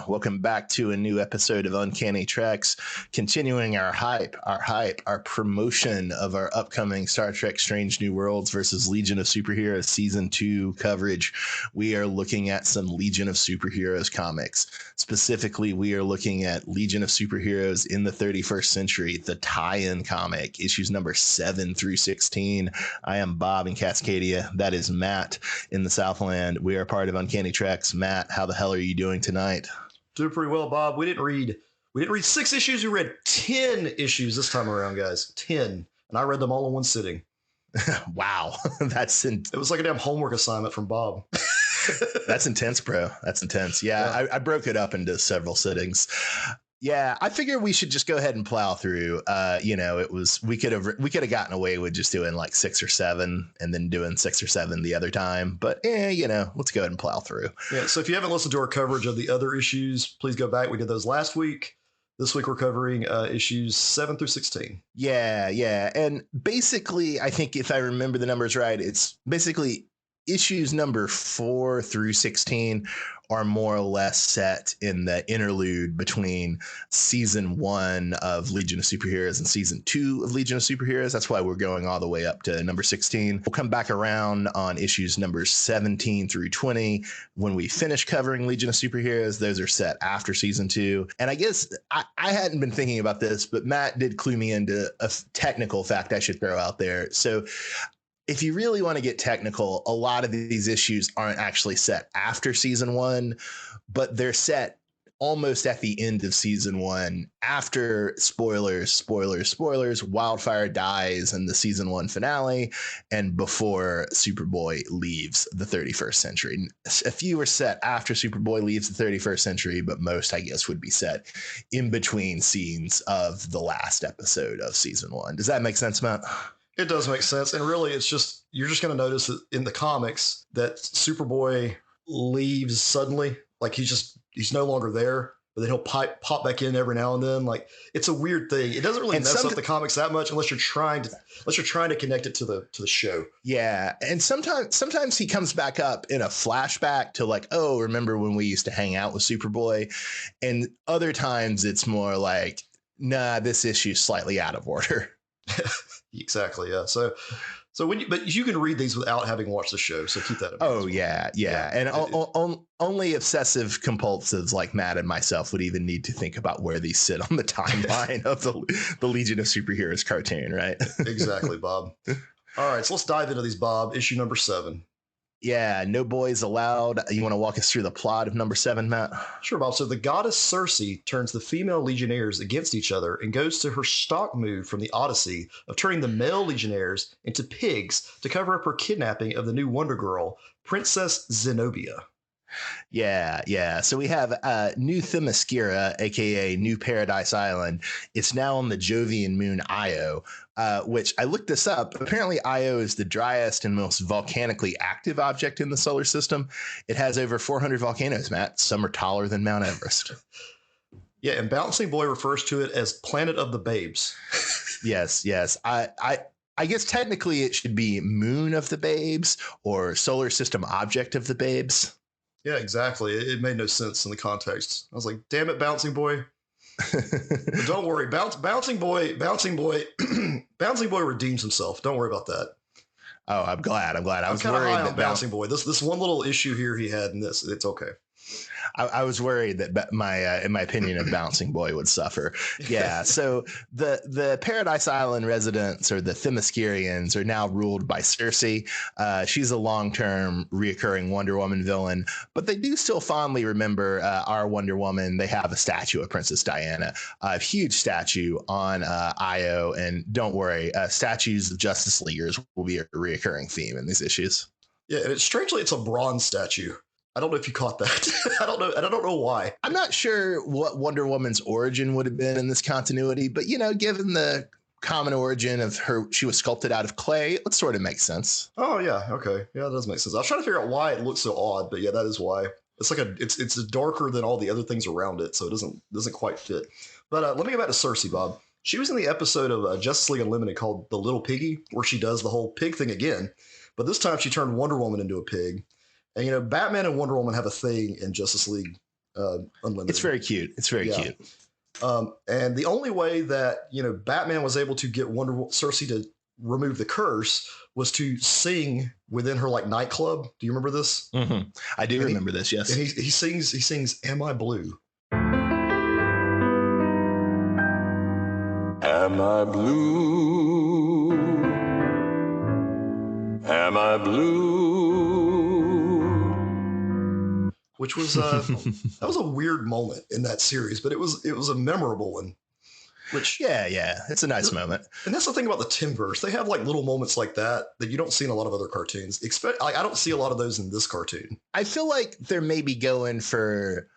Welcome back to a new episode of Uncanny Treks, continuing our promotion of our upcoming Star Trek Strange New Worlds versus Legion of Superheroes Season 2 coverage. We are looking at some Legion of Superheroes comics. Specifically, we are looking at Legion of Superheroes in the 31st Century, the tie-in comic, issues number 7 through 16. I am Bob in Cascadia. That is Matt in the Southland. We are part of Uncanny Treks. Matt, how the hell are you doing tonight? Doing pretty well, Bob. We didn't read 6 issues. We read 10 issues this time around, guys. 10. And I read them all in one sitting. Wow. It was like a damn homework assignment from Bob. That's intense, bro. That's intense. Yeah. I broke it up into several sittings. Yeah, I figure we should just go ahead and plow through. We could have gotten away with just doing like 6 or 7 and then doing 6 or 7 the other time. But let's go ahead and plow through. Yeah. So if you haven't listened to our coverage of the other issues, please go back. We did those last week. This week we're covering issues 7 through 16. Yeah. And basically, I think if I remember the numbers right, it's basically issues number 4 through 16 are more or less set in the interlude between season 1 of Legion of Superheroes and season 2 of Legion of Superheroes. That's why we're going all the way up to number 16. We'll come back around on issues numbers 17 through 20 when we finish covering Legion of Superheroes. Those are set after season 2. And I guess I hadn't been thinking about this, but Matt did clue me into a technical fact I should throw out there. So if you really want to get technical, a lot of these issues aren't actually set after season 1, but they're set almost at the end of season 1 after spoilers, Wildfire dies in the season 1 finale and before Superboy leaves the 31st century. A few are set after Superboy leaves the 31st century, but most, I guess, would be set in between scenes of the last episode of season 1. Does that make sense, Matt? It does make sense. And really, you're just going to notice that in the comics that Superboy leaves suddenly. Like he's no longer there, but then he'll pop back in every now and then. Like it's a weird thing. It doesn't really mess up the comics that much unless you're trying to connect it to the show. Yeah. And sometimes he comes back up in a flashback to like, oh, remember when we used to hang out with Superboy? And other times it's more like, nah, this issue's slightly out of order. Exactly. Yeah. So but you can read these without having watched the show. So keep that in mind. Oh, yeah. And only obsessive compulsives like Matt and myself would even need to think about where these sit on the timeline of the Legion of Superheroes cartoon, right? Exactly, Bob. All right. So let's dive into these, Bob. Issue number 7. Yeah, no boys allowed. You want to walk us through the plot of number 7, Matt? Sure, Bob. So the goddess Circe turns the female legionnaires against each other and goes to her stock move from the Odyssey of turning the male legionnaires into pigs to cover up her kidnapping of the new Wonder Girl, Princess Zenobia. Yeah. So we have New Themyscira, aka New Paradise Island. It's now on the Jovian moon Io, which I looked this up. Apparently, Io is the driest and most volcanically active object in the solar system. It has over 400 volcanoes, Matt. Some are taller than Mount Everest. Yeah, and Bouncing Boy refers to it as Planet of the Babes. Yes. I guess technically it should be Moon of the Babes or Solar System Object of the Babes. Yeah, exactly. It made no sense in the context. I was like, damn it, Bouncing Boy. But don't worry. Bouncing Boy redeems himself. Don't worry about that. Oh, I'm glad. I was kind of worried high on that Bouncing Boy. This one little issue here he had in this, it's okay. I was worried that in my opinion, a Bouncing Boy would suffer. Yeah. So the Paradise Island residents, or the Themyscirians, are now ruled by Circe. She's a long-term reoccurring Wonder Woman villain, but they do still fondly remember our Wonder Woman. They have a statue of Princess Diana, a huge statue on Io. And don't worry, statues of Justice Leaguers will be a reoccurring theme in these issues. Yeah, and strangely, it's a bronze statue. I don't know if you caught that. I don't know. And I don't know why. I'm not sure what Wonder Woman's origin would have been in this continuity, but, given the common origin of her, she was sculpted out of clay, it sort of makes sense. Oh, yeah. Okay. Yeah, that does make sense. I was trying to figure out why it looks so odd, but yeah, that is why. It's like it's darker than all the other things around it, so it doesn't quite fit. But let me go back to Circe, Bob. She was in the episode of Justice League Unlimited called The Little Piggy, where she does the whole pig thing again. But this time she turned Wonder Woman into a pig. And, Batman and Wonder Woman have a thing in Justice League Unlimited. It's very cute. It's very cute. And the only way that, Batman was able to get Cersei to remove the curse was to sing within her like nightclub. Do you remember this? Mm-hmm. I do remember this. Yes. And he sings "Am I Blue?" Am I blue? Am I blue? Which was that was a weird moment in that series, but it was a memorable one. Which yeah, it's a nice moment. And that's the thing about the Timverse. They have like little moments like that you don't see in a lot of other cartoons. I don't see a lot of those in this cartoon. I feel like they're maybe going for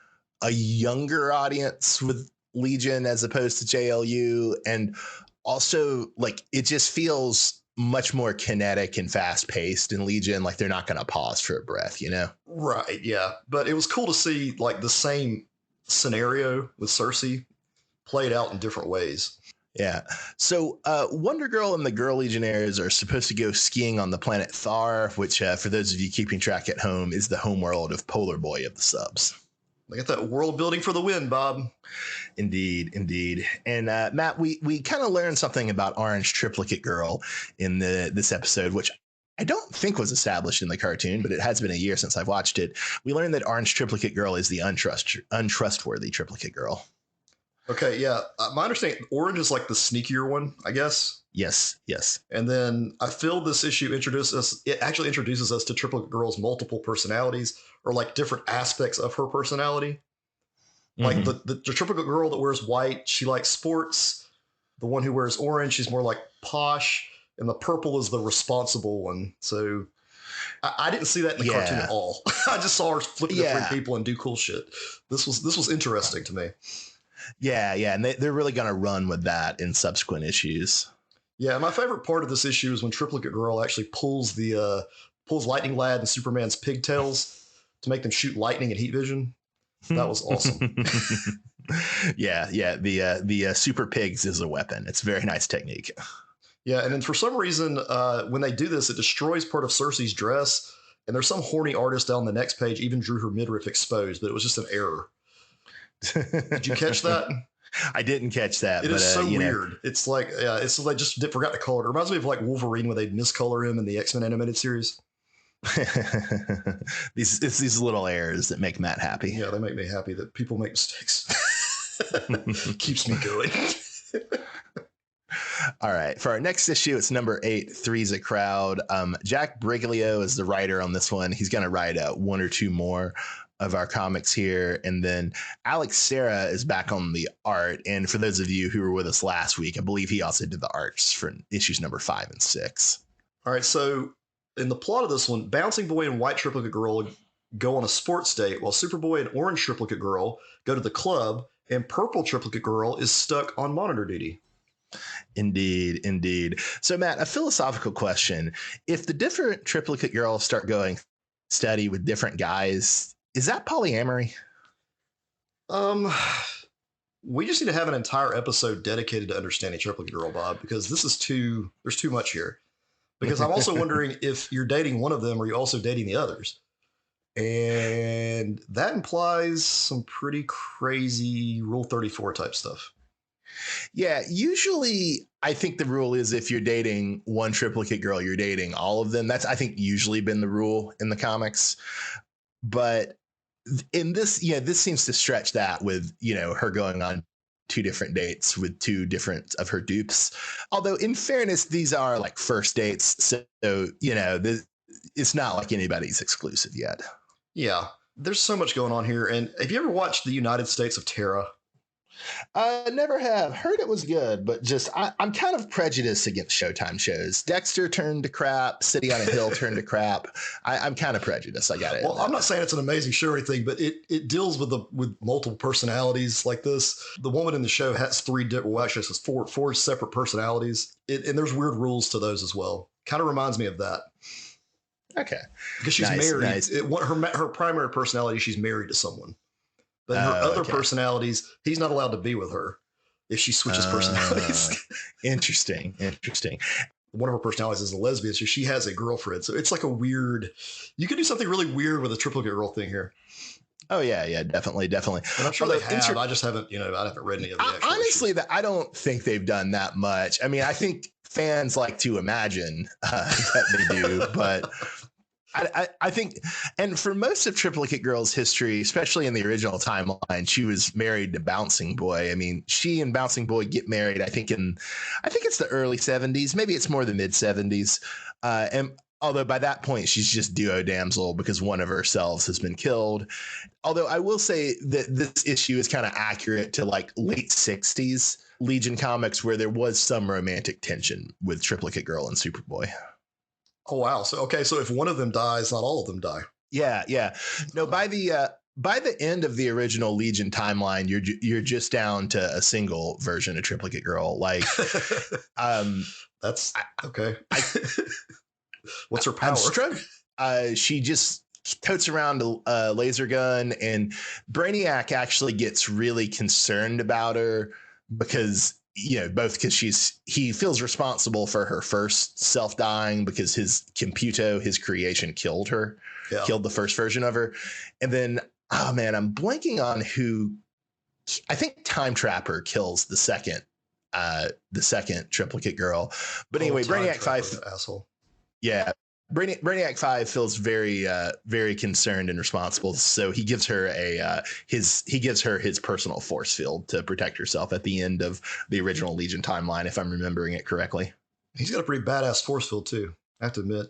a younger audience with Legion as opposed to JLU, and also like it just feels much more kinetic and fast paced in Legion. Like they're not going to pause for a breath, Right? Yeah, but it was cool to see like the same scenario with Cersei played out in different ways. Yeah. So Wonder Girl and the Girl Legionnaires are supposed to go skiing on the planet Thar, which for those of you keeping track at home is the homeworld of Polar Boy of the subs. I got that world building for the win, Bob. Indeed. And Matt, we kind of learned something about Orange Triplicate Girl in this episode, which I don't think was established in the cartoon, but it has been a year since I've watched it. We learned that Orange Triplicate Girl is the untrustworthy Triplicate Girl. Okay, yeah. My understanding, Orange is like the sneakier one, I guess. Yes. And then I feel this issue actually introduces us to Triplicate Girl's multiple personalities, or like different aspects of her personality. Mm-hmm. Like the Triplicate Girl that wears white, she likes sports. The one who wears orange, she's more like posh. And the purple is the responsible one. So I didn't see that in the cartoon at all. I just saw her flipping different people and do cool shit. This was interesting to me. Yeah, and they're really going to run with that in subsequent issues. Yeah, my favorite part of this issue is when Triplicate Girl actually pulls Lightning Lad and Superman's pigtails to make them shoot lightning and heat vision. That was awesome. yeah. The super pigs is a weapon. It's a very nice technique. Yeah, and then for some reason, when they do this, it destroys part of Cersei's dress. And there's some horny artist down the next page even drew her midriff exposed, but it was just an error. Did you catch that? I didn't catch that. It is so weird. It's like they just forgot to color it. It reminds me of like Wolverine when they'd miscolor him in the X-Men animated series. It's these little errors that make Matt happy. Yeah, they make me happy that people make mistakes. Keeps me going. All right. For our next issue, it's number 8, Three's a Crowd. Jack Briglio is the writer on this one. He's going to write one or two more of our comics here. And then Alex Serra is back on the art. And for those of you who were with us last week, I believe he also did the arts for issues number 5 and 6. All right. So in the plot of this one, Bouncing Boy and White Triplicate Girl go on a sports date while Superboy and Orange Triplicate Girl go to the club, and Purple Triplicate Girl is stuck on monitor duty. Indeed. So Matt, a philosophical question. If the different Triplicate Girls start going steady with different guys, is that polyamory? We just need to have an entire episode dedicated to understanding Triplicate Girl, Bob, because there's too much here. Because I'm also wondering if you're dating one of them, or you're also dating the others. And that implies some pretty crazy Rule 34 type stuff. Yeah, usually I think the rule is if you're dating one Triplicate Girl, you're dating all of them. That's, I think, usually been the rule in the comics. But in this, this seems to stretch that with, her going on 2 different dates with 2 different of her dupes. Although in fairness, these are like first dates. So, it's not like anybody's exclusive yet. Yeah, there's so much going on here. And have you ever watched The United States of Terra? Never have. Heard it was good, but just I'm kind of prejudiced against Showtime shows. Dexter turned to crap. City on a Hill turned to crap. I'm kind of prejudiced. I got it. Well, I'm not saying it's an amazing show or anything, but it deals with multiple personalities like this. The woman in the show has 3 different. Well, actually, it says 4 separate personalities, and there's weird rules to those as well. Kind of reminds me of that. Okay, because she's married. Nice. Her primary personality, she's married to someone. But her other personalities, he's not allowed to be with her if she switches personalities. Interesting. One of her personalities is a lesbian, so she has a girlfriend. So it's like you could do something really weird with a Triplicate Girl thing here. Oh yeah, yeah, definitely, definitely. And I'm sure Although, they have. I just haven't, I haven't read any of the actual honestly, issues. that I don't think they've done that much. I mean, I think fans like to imagine that they do, but I think, and for most of Triplicate Girl's history, especially in the original timeline, she was married to Bouncing Boy. I mean, she and Bouncing Boy get married, I think it's the early 70s, maybe it's more the mid 70s. And although by that point, she's just duo damsel because one of her selves has been killed. Although I will say that this issue is kind of accurate to like late 60s Legion comics where there was some romantic tension with Triplicate Girl and Superboy. Oh, wow. So, okay. So if one of them dies, not all of them die. Yeah, yeah. No, by the end of the original Legion timeline, you're just down to a single version of Triplicate Girl. Like, That's okay. What's her I'm power? struck. She just totes around a laser gun, and Brainiac actually gets really concerned about her because both because he feels responsible for her first self dying because his computo, his creation, killed her, killed the first version of her, and then oh man, I'm blanking on who. I think Time Trapper kills the second Triplicate Girl, but anyway, Brainiac 5 asshole. Yeah. Brainiac 5 feels very, very concerned and responsible. So he gives her his personal force field to protect herself at the end of the original Legion timeline, if I'm remembering it correctly. He's got a pretty badass force field too, I have to admit.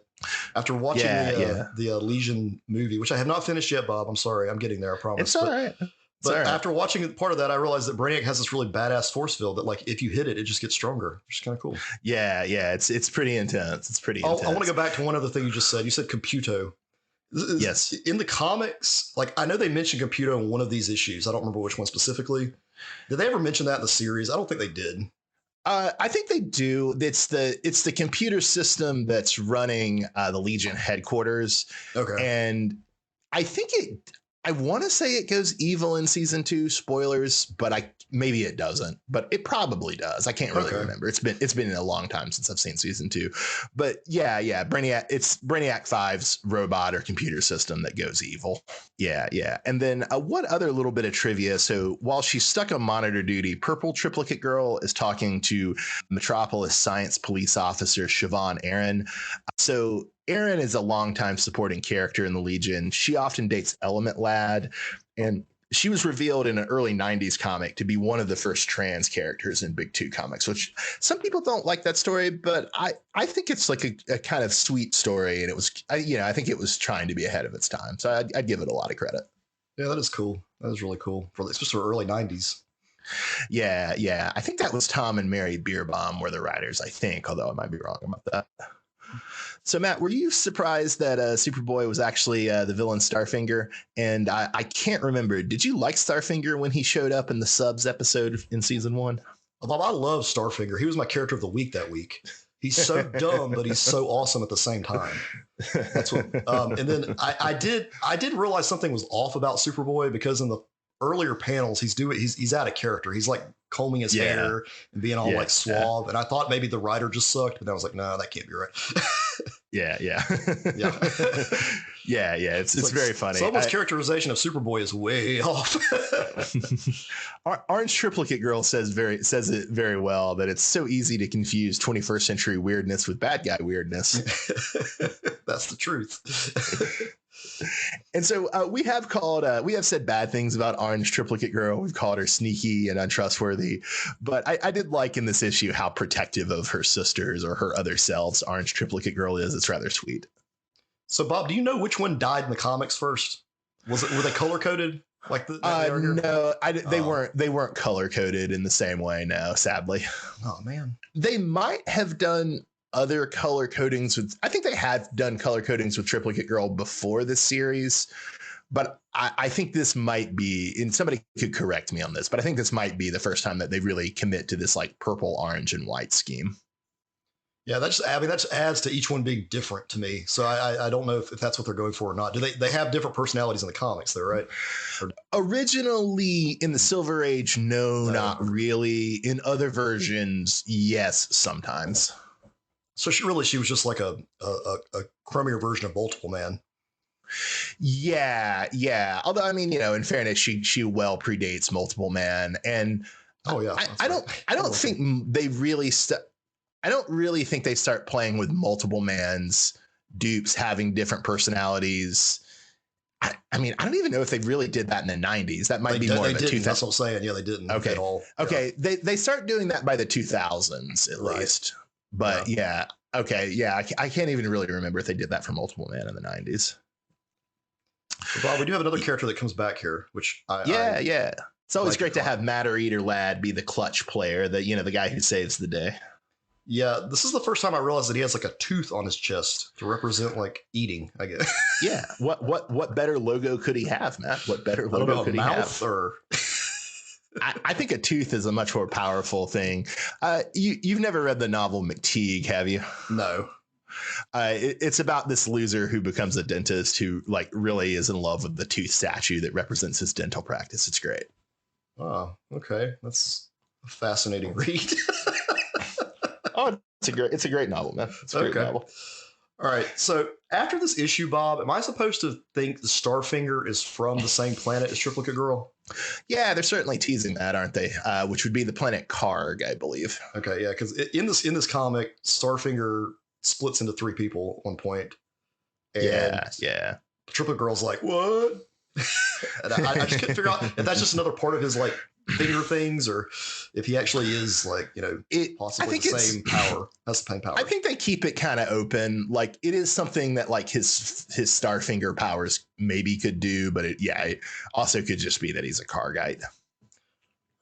After watching the Legion movie, which I have not finished yet, Bob. I'm sorry, I'm getting there. I promise. It's all right. But after watching part of that, I realized that Brainiac has this really badass force field that, like, if you hit it, it just gets stronger. Which is kind of cool. Yeah, yeah, it's pretty intense. It's pretty intense. I want to go back to one other thing you just said. You said computo. Yes. In the comics, like, I know they mentioned computo in one of these issues. I don't remember which one specifically. Did they ever mention that in the series? I don't think they did. I think they do. It's the computer system that's running the Legion headquarters. Okay. And I think I want to say it goes evil in season 2. Spoilers, but maybe it doesn't. But it probably does. I can't really remember. It's been a long time since I've seen season 2. But yeah, Brainiac. It's Brainiac 5's robot or computer system that goes evil. Yeah, yeah. And then one other little bit of trivia. So while she's stuck on monitor duty, Purple Triplicate Girl is talking to Metropolis Science Police Officer Siobhan Aaron. So Aaron is a longtime supporting character in the Legion. She often dates Element Lad, and she was revealed in an early 90s comic to be one of the first trans characters in Big 2 comics, which some people don't like that story, but I think it's like a kind of sweet story, and it was, I think it was trying to be ahead of its time. So I'd give it a lot of credit. Yeah, that is cool. That is really cool, especially for early 90s. Yeah, yeah. I think that was Tom and Mary Bierbaum were the writers, I think, although I might be wrong about that. So, Matt, were you surprised that Superboy was actually the villain Starfinger? And I can't remember. Did you like Starfinger when he showed up in the subs episode in season 1? Bob, I love Starfinger. He was my character of the week that week. He's so dumb, but he's so awesome at the same time. That's what. And then I did realize something was off about Superboy because in the earlier panels he's out of character. He's like combing his hair and being all like suave. And I thought maybe the writer just sucked, but I was like, no, that can't be right. Yeah. Yeah. It's like, very funny. Someone's characterization of Superboy is way off. Orange Triplicate Girl says it very well that it's so easy to confuse 21st century weirdness with bad guy weirdness. That's the truth. And so we have said bad things about Orange Triplicate Girl. We've called her sneaky and untrustworthy, but I did like in this issue how protective of her sisters or her other selves Orange Triplicate Girl is. It's rather sweet. So, Bob, do you know which one died in the comics first? Were they color coded? Like no, they weren't color coded in the same way. No, sadly. Oh man, they might have done other color codings I think they have done color codings with Triplicate Girl before this series, but I think this might be, and somebody could correct me on this, but I think this might be the first time that they really commit to this like purple, orange, and white scheme. Yeah, that just adds to each one being different to me. So I don't know if that's what they're going for or not. Do they have different personalities in the comics though, right? Originally in the Silver Age, no, not really. In other versions, yes, sometimes. So she was just like a chromier version of Multiple Man. Yeah. Although, I mean, in fairness, she well predates Multiple Man, and Oh yeah, I don't think they really I don't really think they start playing with Multiple Man's dupes having different personalities. I mean, I don't even know if they really did that in the 90s. That might be more of a 2000. That's what I'm saying. Yeah, they didn't Okay. at all. Okay. Yeah. They start doing that by the 2000s at least. But yeah. Okay. Yeah. I can't even really remember if they did that for Multiple Man in the 90s. Bob, we do have another character that comes back here, which yeah. It's always great to have Matter Eater Lad be the clutch player, the guy who saves the day. Yeah, this is the first time I realized that he has like a tooth on his chest to represent like eating, I guess. Yeah. What better logo could he have, Matt? What better logo could he have? Or I think a tooth is a much more powerful thing. You've never read the novel McTeague, have you? No. It's about this loser who becomes a dentist who like really is in love with the tooth statue that represents his dental practice. It's great. Oh, okay. That's a fascinating read. Oh, it's a great novel, man. It's a great novel. All right. So after this issue, Bob, am I supposed to think the Starfinger is from the same planet as Triplicate Girl? Yeah, they're certainly teasing that, aren't they? Which would be the planet Karg, I believe. Okay, yeah, because in this comic, Starfinger splits into 3 people at one point. And yeah. Triplicate Girl's like, what? And I just couldn't figure out if that's just another part of his like finger things, or if he actually is like, possibly the same power. That's the same power. I think they keep it kind of open. Like it is something that like his Starfinger powers maybe could do, but it also could just be that he's a Kargite.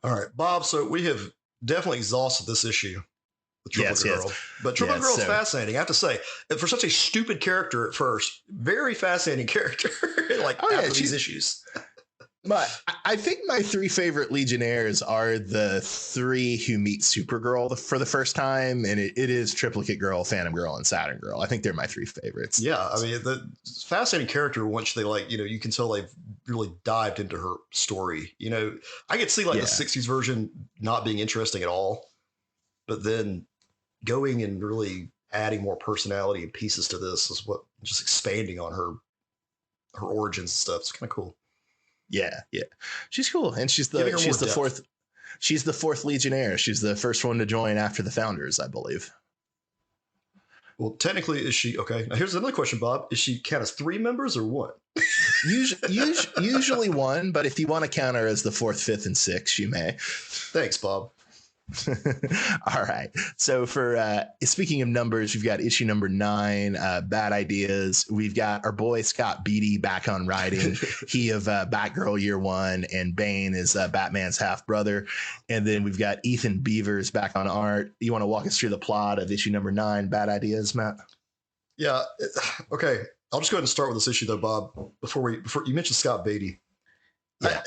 All right, Bob. So we have definitely exhausted this issue. The Triplicate Girl. But Triplicate Girl is fascinating. I have to say, for such a stupid character at first, very fascinating character. After these issues. But I think my 3 favorite Legionnaires are the 3 who meet Supergirl for the first time, and it is Triplicate Girl, Phantom Girl, and Saturn Girl. I think they're my 3 favorites. Yeah, I mean, the fascinating character. Once they you can tell they've really dived into her story. I could see the 60s version not being interesting at all, but then going and really adding more personality and pieces to this is what just expanding on her origins and stuff. It's kind of cool. Yeah. She's cool. And she's the fourth Legionnaire. She's the first one to join after the Founders, I believe. Well, technically, is she okay? Now here's another question, Bob. Is she count as 3 members or what? Usually 1, but if you want to count her as the 4th, 5th, and 6th, you may. Thanks, Bob. All right. So for speaking of numbers, we've got issue number 9, Bad Ideas. We've got our boy Scott Beatty back on writing. He of Batgirl Year 1, and Bane is Batman's half brother. And then we've got Ethan Beavers back on art. You want to walk us through the plot of issue number 9, Bad Ideas, Matt? Yeah. Okay. I'll just go ahead and start with this issue though, Bob. Before you mentioned Scott Beatty. Yeah.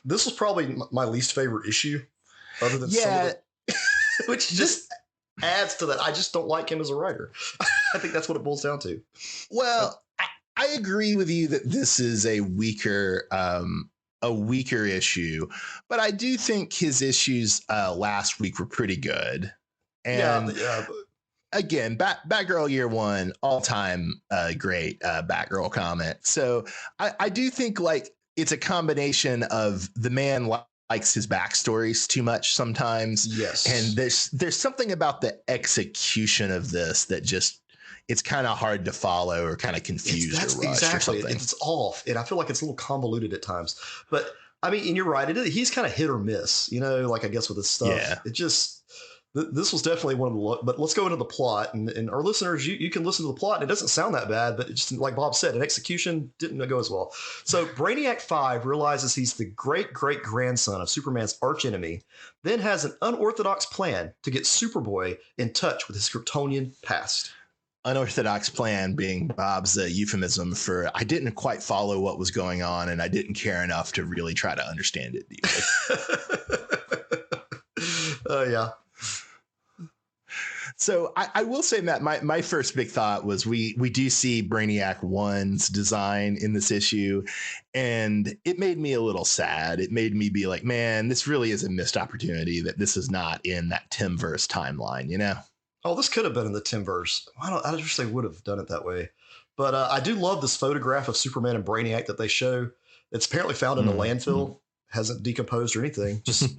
This was probably my least favorite issue. Other than which just adds to that. I just don't like him as a writer. I think that's what it boils down to. Well, I agree with you that this is a weaker issue, but I do think his issues last week were pretty good. And again, Batgirl Year 1, all time great Batgirl comic. So I do think it's a combination of the man likes his backstories too much sometimes. Yes. And there's something about the execution of this that just, it's kind of hard to follow or kind of confused or rushed exactly. or something. It's off. And I feel like it's a little convoluted at times. But I mean, and you're right. He's kind of hit or miss, I guess with his stuff. Yeah. It just, this was definitely one of the, but let's go into the plot, and our listeners, you can listen to the plot, and it doesn't sound that bad, but it's just like Bob said, an execution didn't go as well. So Brainiac 5 realizes he's the great-great-grandson of Superman's archenemy, then has an unorthodox plan to get Superboy in touch with his Kryptonian past. Unorthodox plan being Bob's euphemism for I didn't quite follow what was going on, and I didn't care enough to really try to understand it deeply. Yeah. So I will say, Matt, my first big thought was we do see Brainiac 1's design in this issue, and it made me a little sad. It made me be like, man, this really is a missed opportunity that this is not in that Timverse timeline, Oh, this could have been in the Timverse. I just wish they would have done it that way. But I do love this photograph of Superman and Brainiac that they show. It's apparently found in the landfill, hasn't decomposed or anything, just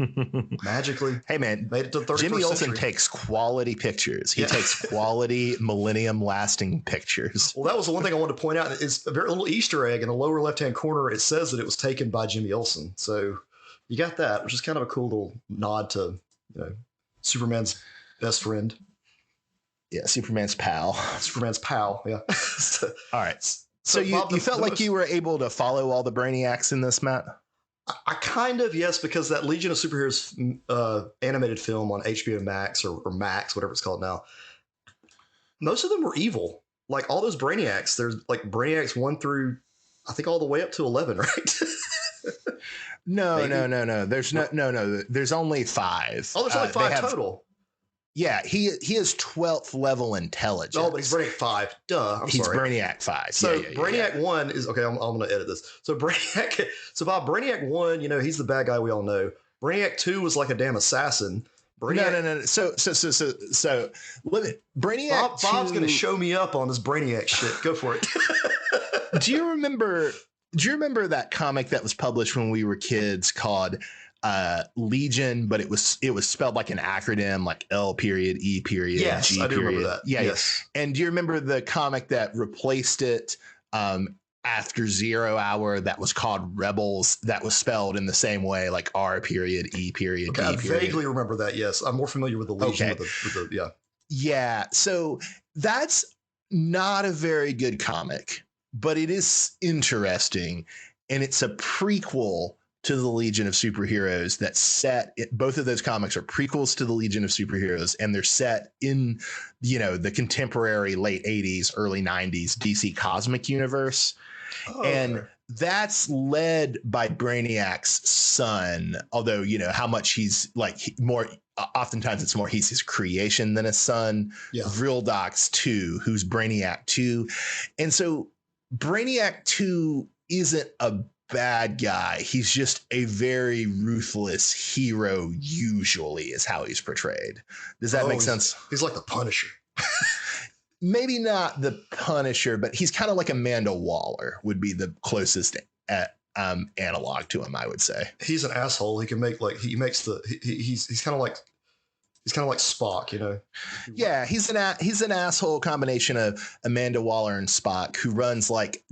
magically. Hey man, made it to the 31st Jimmy Olsen century. takes quality pictures. He takes quality millennium lasting pictures. Well, that was the one thing I wanted to point out. It's a very little Easter egg in the lower left-hand corner. It says that it was taken by Jimmy Olsen. So you got that, which is kind of a cool little nod to, Superman's best friend. Yeah, Superman's pal. Superman's pal, yeah. All right. So you felt like you were able to follow all the Brainiacs in this, Matt? I kind of, yes, because that Legion of Superheroes animated film on HBO Max or Max, whatever it's called now, most of them were evil. Like all those Brainiacs, there's like Brainiacs 1 through, I think all the way up to 11, right? No. There's no. There's only 5. Oh, there's only 5 total. Yeah, he has 12th level intelligence. Oh, but he's Brainiac 5. Duh, he's sorry. Brainiac 5. So Brainiac 1 is okay. I'm going to edit this. So Brainiac 1, he's the bad guy we all know. Brainiac 2 was like a damn assassin. Brainiac, no. So Brainiac. Bob's going to show me up on this Brainiac shit. Go for it. Do you remember that comic that was published when we were kids called Legion, but it was spelled like an acronym, like L period, E period, yes, G I do period. remember that. Yeah, yes. And do you remember the comic that replaced it after 0 Hour that was called Rebels, that was spelled in the same way, like R period, E period, Okay, D period? I vaguely remember that, yes. I'm more familiar with the Legion with the yeah. Yeah, so that's not a very good comic, but it is interesting, and it's a prequel to the Legion of Superheroes both of those comics are prequels to the Legion of Superheroes, and they're set in, the contemporary late 80s, early 90s DC cosmic universe. Oh, and that's led by Brainiac's son, although, how much he's more, oftentimes it's more he's his creation than a son. Yeah. Real Doc's 2, who's Brainiac 2. And so Brainiac 2 isn't a bad guy. He's just a very ruthless hero, usually, is how he's portrayed. Does that make sense? He's like the Punisher. Maybe not the Punisher, but he's kind of like Amanda Waller would be the closest analog to him, I would say. He's an asshole. He can make he's kind of like Spock, Yeah, he's an asshole combination of Amanda Waller and Spock, who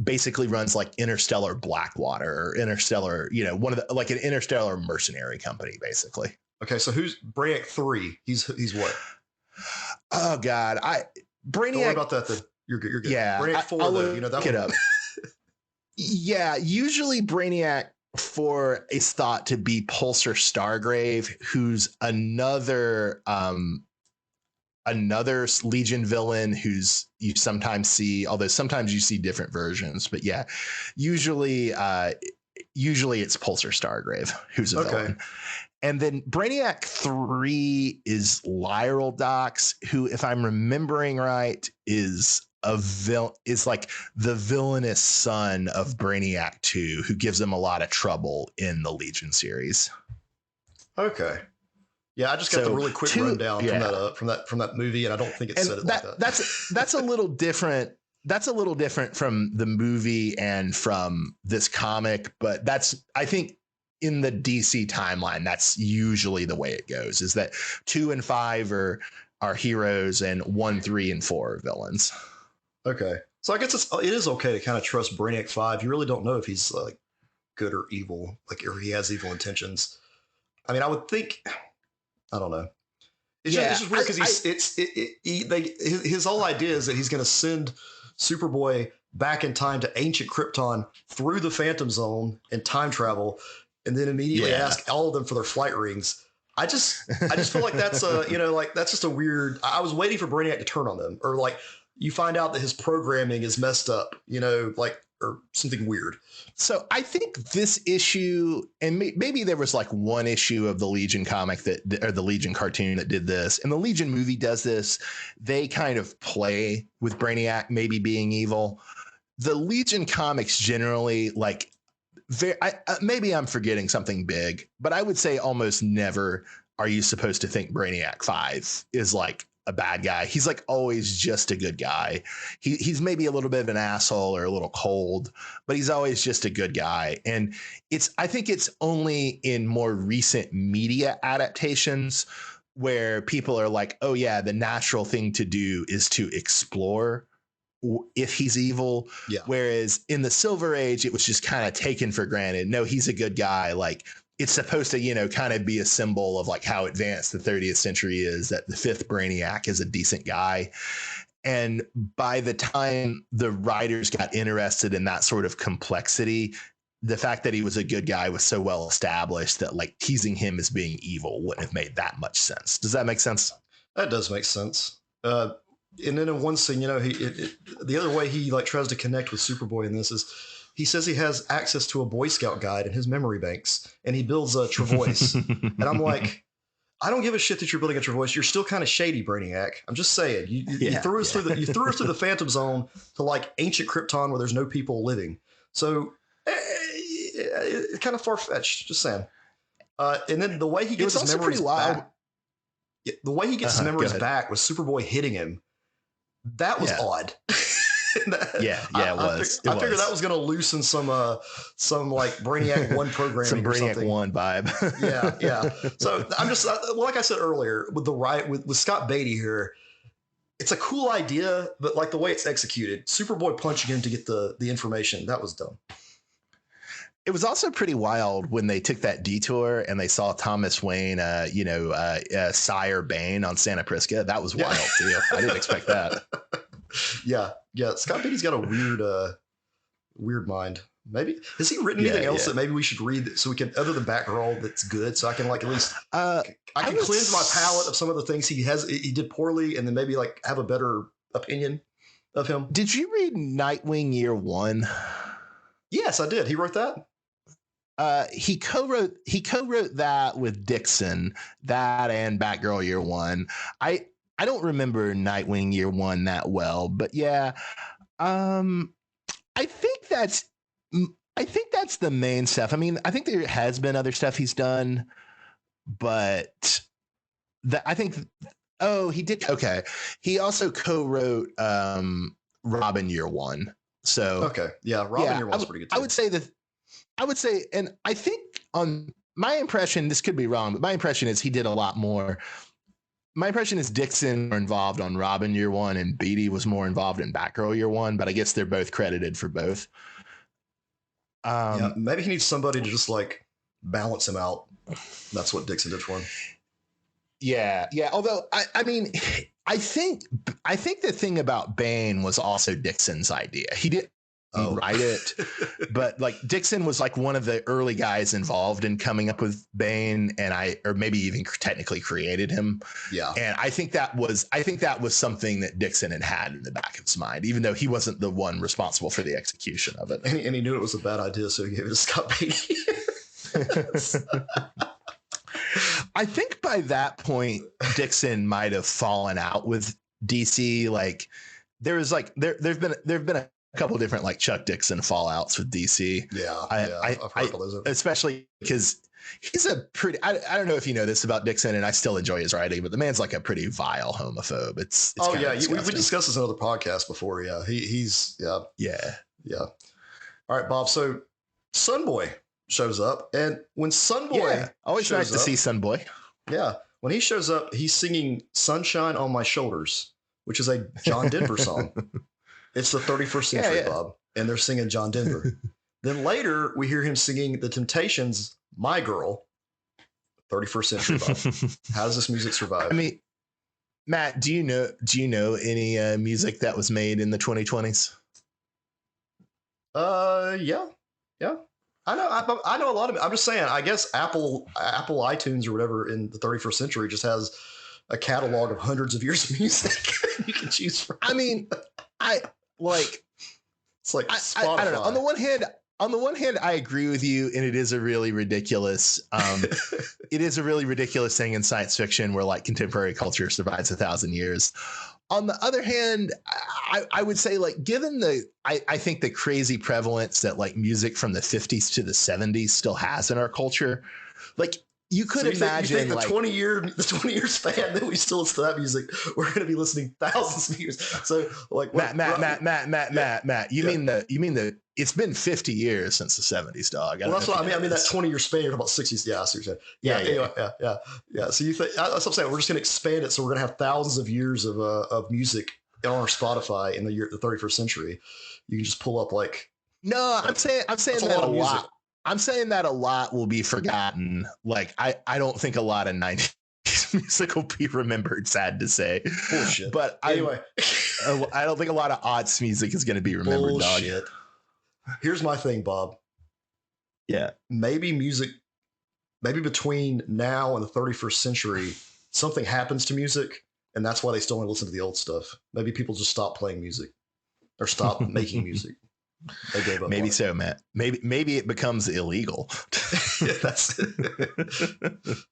basically runs Interstellar Blackwater or Interstellar, one of the, like an interstellar mercenary company, basically. Okay, so who's Brainiac 3? He's what? Oh God, Brainiac. Don't worry about that. Then you're good. Yeah, Brainiac 4, I'll though, that look it up. Yeah, usually Brainiac 4 is thought to be Pulsar Stargrave, who's another Legion villain who's you sometimes see, although sometimes you see different versions. But yeah, usually it's Pulsar Stargrave who's a villain. And then Brainiac 3 is Lyral Dox, who, if I'm remembering right, is like the villainous son of Brainiac 2, who gives him a lot of trouble in the Legion series. Okay. Yeah, I just got the really quick rundown from that movie, and I don't think it said it like that. That's a little different. That's a little different from the movie and from this comic, but I think in the DC timeline, that's usually the way it goes, is that 2 and 5 are heroes and 1, 3, and 4 are villains. Okay. So I guess it is okay to kind of trust Brainiac 5. You really don't know if he's like good or evil, or he has evil intentions. I mean, I would think, I don't know. It's just weird because his whole idea is that he's going to send Superboy back in time to ancient Krypton through the Phantom Zone and time travel, and then immediately ask all of them for their flight rings. I just feel like that's that's just a weird. I was waiting for Brainiac to turn on them, or you find out that his programming is messed up, or something weird. So I think this issue, and maybe there was one issue of the Legion comic or the Legion cartoon that did this, and the Legion movie does this. They kind of play with Brainiac maybe being evil. The Legion comics generally maybe I'm forgetting something big, but I would say almost never are you supposed to think Brainiac 5 is a bad guy. He's like always just a good guy. He's maybe a little bit of an asshole or a little cold, but he's always just a good guy. And I think it's only in more recent media adaptations where people are like, oh yeah, the natural thing to do is to explore if he's evil. Yeah. Whereas in the Silver Age, it was just kind of taken for granted. No, he's a good guy. Like, it's supposed to, you know, kind of be a symbol of like how advanced the 30th century is, that the fifth Brainiac is a decent guy. And by the time the writers got interested in that sort of complexity, the fact that he was a good guy was so well established that like teasing him as being evil wouldn't have made that much sense. Does that make sense? That does make sense. And then in one scene, you know, the other way he like tries to connect with Superboy in this is he says he has access to a Boy Scout guide in his memory banks, and he builds a Travois. And I'm like, I don't give a shit that you're building a Travois. You're still kind of shady, Brainiac. I'm just saying. You threw us through the Phantom Zone to like ancient Krypton where there's no people living. So it's kind of far fetched. Just saying. And then the way he gets his memories back, the way he gets his memories back with Superboy hitting him, that was odd. It was. I figured that was going to loosen some like Brainiac 1 programming, some Brainiac 1 vibe. yeah. So I'm just like I said earlier with with Scott Beatty here. It's a cool idea, but like the way it's executed, Superboy punching him to get the information, that was dumb. It was also pretty wild when they took that detour and they saw Thomas Wayne, Sire Bane on Santa Prisca. That was wild too. I didn't expect that. Yeah. Scott Beatty's got a weird mind. Maybe has he written anything else that maybe we should read so we can, other than Batgirl, that's good, so I can like at least I can cleanse my palate of some of the things he did poorly, and then maybe like have a better opinion of him. Did you read Nightwing Year One? Yes, I did. He wrote that. He co-wrote that with Dixon, that and Batgirl Year One. I don't remember Nightwing Year One that well, but yeah, I think that's the main stuff. I mean, I think there has been other stuff he's done, but he did. Okay, he also co-wrote Robin Year One. So okay, yeah, Robin Year One's pretty good too. I would say, and I think on my impression, this could be wrong, but my impression is he did a lot more. My impression is Dixon were involved on Robin Year One and Beatty was more involved in Batgirl Year One, but I guess they're both credited for both. Maybe he needs somebody to just like balance him out. That's what Dixon did for him. Yeah. Although I mean, I think the thing about Bane was also Dixon's idea. He didn't write it, but like Dixon was like one of the early guys involved in coming up with Bane, or maybe even technically created him. Yeah. And I think that was something that Dixon had in the back of his mind, even though he wasn't the one responsible for the execution of it. And he knew it was a bad idea, so he gave it to Scott Beatty. I think by that point, Dixon might have fallen out with DC. Like there've been a couple of different like Chuck Dixon fallouts with DC. I've heard of those. Especially because he's a pretty. I don't know if you know this about Dixon, and I still enjoy his writing, but the man's like a pretty vile homophobe. It's we discussed this in another podcast before. Yeah, he's. All right, Bob. So Sunboy shows up, and when Sunboy always nice to see Sunboy. Yeah, when he shows up, he's singing "Sunshine on My Shoulders," which is a John Denver song. It's the 31st century, Bob, and they're singing John Denver. Then later, we hear him singing The Temptations' "My Girl," 31st century, Bob. How does this music survive? I mean, Matt, do you know any music that was made in the 2020s? Yeah. I know a lot of it. I'm just saying, I guess Apple iTunes or whatever in the 31st century just has a catalog of hundreds of years of music you can choose from. I mean, it's like Spotify. I don't know. On the one hand, I agree with you, and it is a really ridiculous thing in science fiction where like contemporary culture survives 1,000 years. On the other hand, I would say, like, given I think the crazy prevalence that like music from the 50s to the 70s still has in our culture, like you could So you imagine think the like 20 year span that we still listen to that music, we're going to be listening thousands of years. So like what, Matt, you mean the it's been 50 years since the 70s, dog. Well, that's what I mean. I mean that 20-year span. You're about 60s. Yeah, so anyway, yeah. So you think that's what I'm saying? We're just going to expand it, so we're going to have thousands of years of music on our Spotify in the 31st century. You can just pull up like. No, I'm saying that a lot. I'm saying that a lot will be forgotten. Like I don't think a lot of 90s music will be remembered, sad to say. Bullshit. But anyway, I don't think a lot of aughts music is going to be remembered. Bullshit. Dog. Here's my thing, Bob. Yeah. Maybe between now and the 31st century, something happens to music, and that's why they still want to listen to the old stuff. Maybe people just stop playing music or stop making music. They gave up. Maybe so, Matt. Maybe it becomes illegal. Yeah, that's it.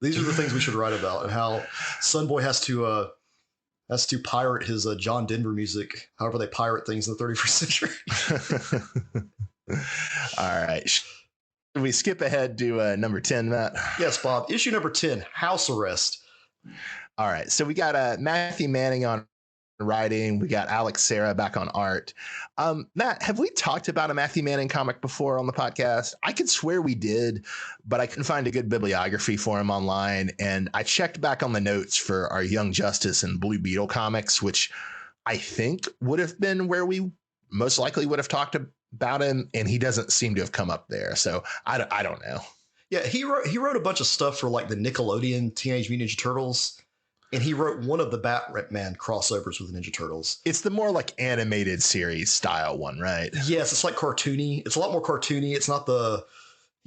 These are the things we should write about, and how Sunboy has to pirate his John Denver music. However, they pirate things in the 31st century. All right. Should we skip ahead to number 10, Matt? Yes, Bob. Issue number 10, House Arrest. All right. So we got Matthew Manning on writing. We got Alex Serra back on art. Matt, have we talked about a Matthew Manning comic before on the podcast? I could swear we did, but I couldn't find a good bibliography for him online. And I checked back on the notes for our Young Justice and Blue Beetle comics, which I think would have been where we most likely would have talked about him. And he doesn't seem to have come up there. So I don't know. Yeah, he wrote a bunch of stuff for like the Nickelodeon Teenage Mutant Ninja Turtles. And he wrote one of the Batman crossovers with the Ninja Turtles. It's the more like animated series style one, right? Yes, it's like cartoony. It's a lot more cartoony. It's not the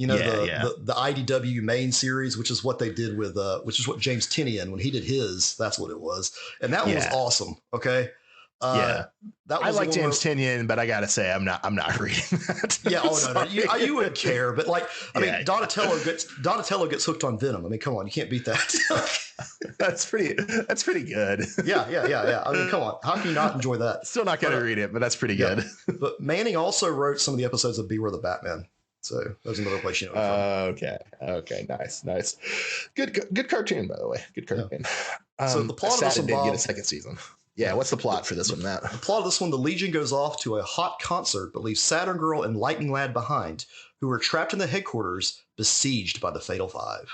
IDW main series, which is what they did with which is what James Tynion, when he did his, that's what it was. And that one was awesome. Okay. That was I like James Tynion, but I gotta say I'm not reading that. Yeah, no, you wouldn't care. But like, I mean, Donatello gets hooked on Venom. I mean, come on, you can't beat that. That's pretty good. Yeah. I mean, come on, how can you not enjoy that? Still not gonna read it, but that's pretty good. But Manning also wrote some of the episodes of Beware the Batman. So that's another place you know. Okay, nice. Good cartoon, by the way. Good cartoon. Yeah. So the plot of this one, Bob, did get a second season. Yeah, what's the plot for this one, Matt? The plot of this one, the Legion goes off to a hot concert, but leaves Saturn Girl and Lightning Lad behind, who are trapped in the headquarters, besieged by the Fatal Five.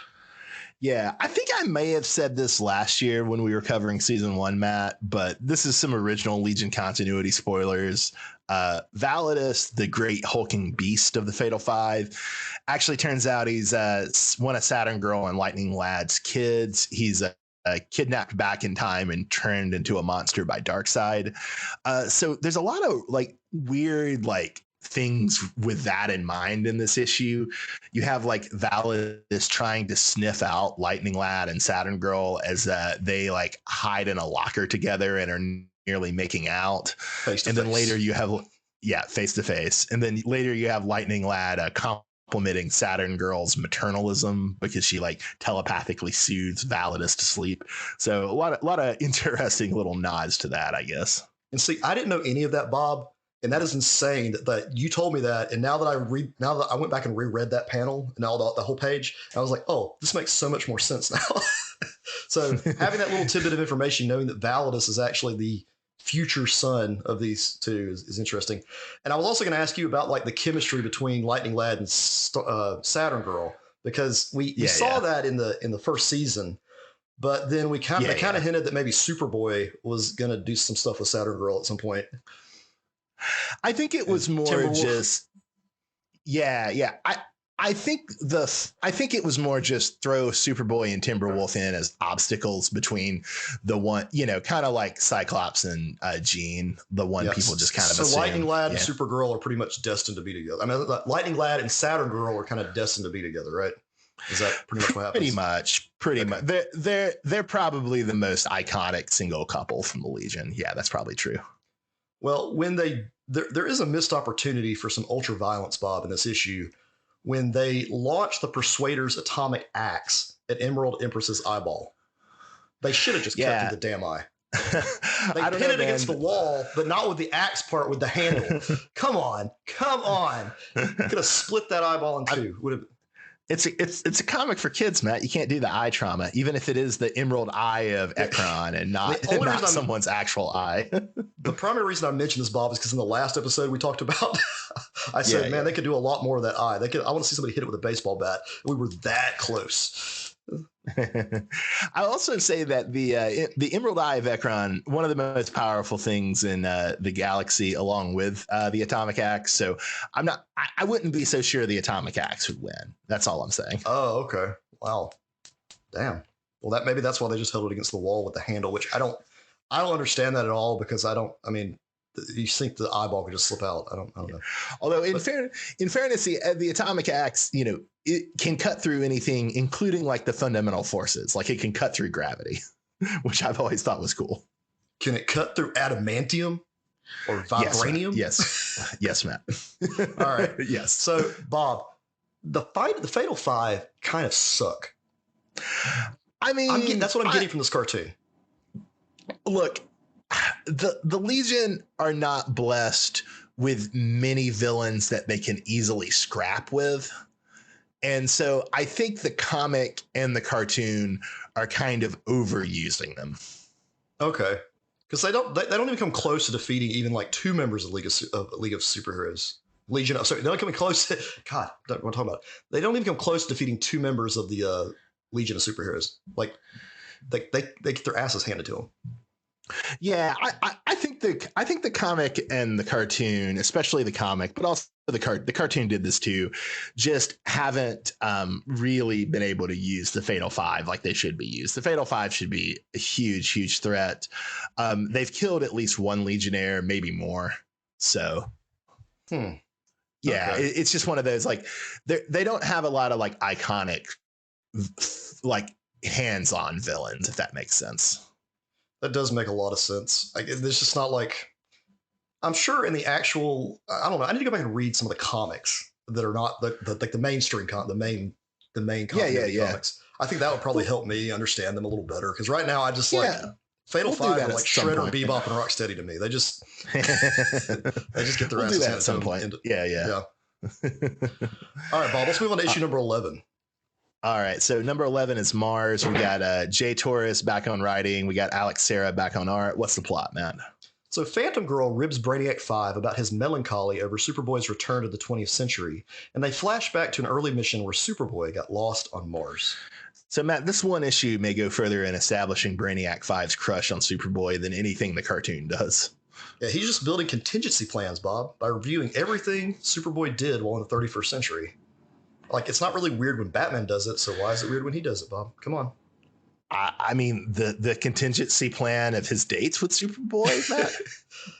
Yeah, I think I may have said this last year when we were covering season 1, Matt, but this is some original Legion continuity spoilers. Validus, the great hulking beast of the Fatal Five, actually turns out he's one of Saturn Girl and Lightning Lad's kids. He's kidnapped back in time and turned into a monster by Darkseid. So there's a lot of like weird like things with that in mind in this issue. You have like Validus trying to sniff out Lightning Lad and Saturn Girl as they like hide in a locker together and are nearly making out. Face to and face. Then later you have face to face. And then later you have Lightning Lad complimenting Saturn Girl's maternalism because she like telepathically soothes Validus to sleep. So a lot of interesting little nods to that, I guess. And see, I didn't know any of that, Bob. And that is insane that you told me that. And now that I went back and reread that panel and all the whole page, I was like, oh, this makes so much more sense now. So having that little tidbit of information, knowing that Validus is actually the future son of these two is interesting. And I was also going to ask you about like the chemistry between Lightning Lad and Saturn Girl, because we saw that in the first season, but then they kind of hinted that maybe Superboy was going to do some stuff with Saturn Girl at some point. I think it was more just, I think it was more just throw Superboy and Timberwolf in as obstacles between the one, kind of like Cyclops and Jean, the one people just kind of assume. Lightning Lad and Supergirl are pretty much destined to be together. I mean, Lightning Lad and Saturn Girl are kind of destined to be together, right? Is that pretty much what happens? Pretty much. They're probably the most iconic single couple from the Legion. Yeah, that's probably true. Well, when there is a missed opportunity for some ultra violence, Bob, in this issue, when they launch the Persuader's atomic axe at Emerald Empress's eyeball. They should have just kept the damn eye. They pin it against the wall, but not with the axe part, with the handle. Come on. Could have split that eyeball in two. It's a comic for kids, Matt. You can't do the eye trauma, even if it is the emerald eye of Ekron and not someone's actual eye. The primary reason I mentioned this, Bob, is because in the last episode we talked about, I said, they could do a lot more of that eye. I want to see somebody hit it with a baseball bat. We were that close. I also say that the Emerald Eye of Ekron, one of the most powerful things in the galaxy, along with the atomic axe. So I wouldn't be so sure the atomic axe would win. That's all I'm saying. Oh, okay. Wow. Damn. Well, maybe that's why they just held it against the wall with the handle, which I don't understand that at all, because you think the eyeball could just slip out. I don't know. Although in fairness, the atomic axe, it can cut through anything, including like the fundamental forces. Like it can cut through gravity, which I've always thought was cool. Can it cut through adamantium or vibranium? Yes, Matt. All right. Yes. So, Bob, the Fatal Five kind of suck. I mean, that's what I'm getting from this cartoon. Look, the Legion are not blessed with many villains that they can easily scrap with. And so I think the comic and the cartoon are kind of overusing them. Okay. Because they don't even come close to defeating even like two members of League of Superheroes. Legion. Sorry, they're not coming close to, God, what am I talking about? They don't even come close to defeating two members of the Legion of Superheroes. Like they get their asses handed to them. Yeah, I think the comic and the cartoon, especially the comic, but also the cartoon did this too, just haven't really been able to use the Fatal Five like they should be used. The Fatal Five should be a huge threat. They've killed at least one Legionnaire, maybe more. So, yeah, it's just one of those, like they don't have a lot of like iconic, like hands-on villains, if that makes sense. That does make a lot of sense. There's just not like, I'm sure in the actual, I don't know. I need to go back and read some of the comics that are not the mainstream the main comics. I think that would probably help me understand them a little better. Because right now I just like Fatal Five are like Shredder, Bebop, and Rocksteady to me. They just get their asses at some point. Yeah. All right, Bob. Let's move on to issue number 11. All right, so number 11 is Mars. We got Jay Torres back on writing. We got Alex Serra back on art. What's the plot, Matt? So Phantom Girl ribs Brainiac 5 about his melancholy over Superboy's return to the 20th century, and they flash back to an early mission where Superboy got lost on Mars. So, Matt, this one issue may go further in establishing Brainiac 5's crush on Superboy than anything the cartoon does. Yeah, he's just building contingency plans, Bob, by reviewing everything Superboy did while in the 31st century. Like, it's not really weird when Batman does it, so why is it weird when he does it, Bob? Come on. I mean, the contingency plan of his dates with Superboy, Matt?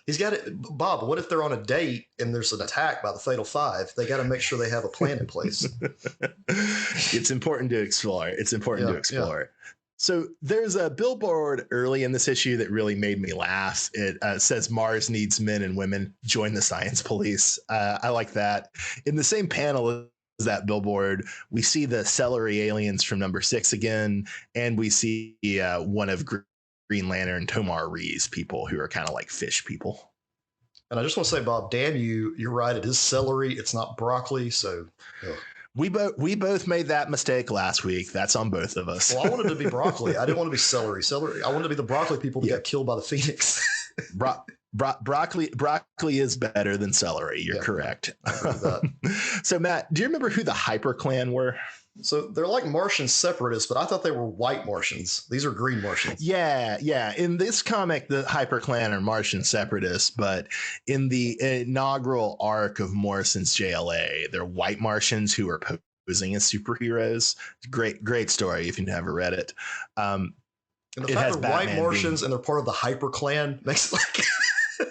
He's got it. Bob, what if they're on a date and there's an attack by the Fatal Five? They got to make sure they have a plan in place. It's important to explore. So there's a billboard early in this issue that really made me laugh. It says Mars needs men and women. Join the science police. I like that. In the same panel that billboard, we see the celery aliens from number 6 again, and we see one of Green Lantern Tomar Ree's people, who are kind of like fish people. And I just want to say, Bob, damn you, you're right. It is celery. It's not broccoli. So we both made that mistake last week. That's on both of us. Well, I wanted to be broccoli. I didn't want to be celery. I wanted to be the broccoli people that got killed by the Phoenix. Broccoli is better than celery. You're correct. So, Matt, do you remember who the Hyper Clan were? So they're like Martian separatists, but I thought they were white Martians. These are green Martians. Yeah. In this comic, the Hyper Clan are Martian separatists, but in the inaugural arc of Morrison's JLA, they're white Martians who are posing as superheroes. Great story if you've never read it. And the fact they're white Martians and they're part of the Hyper Clan makes it like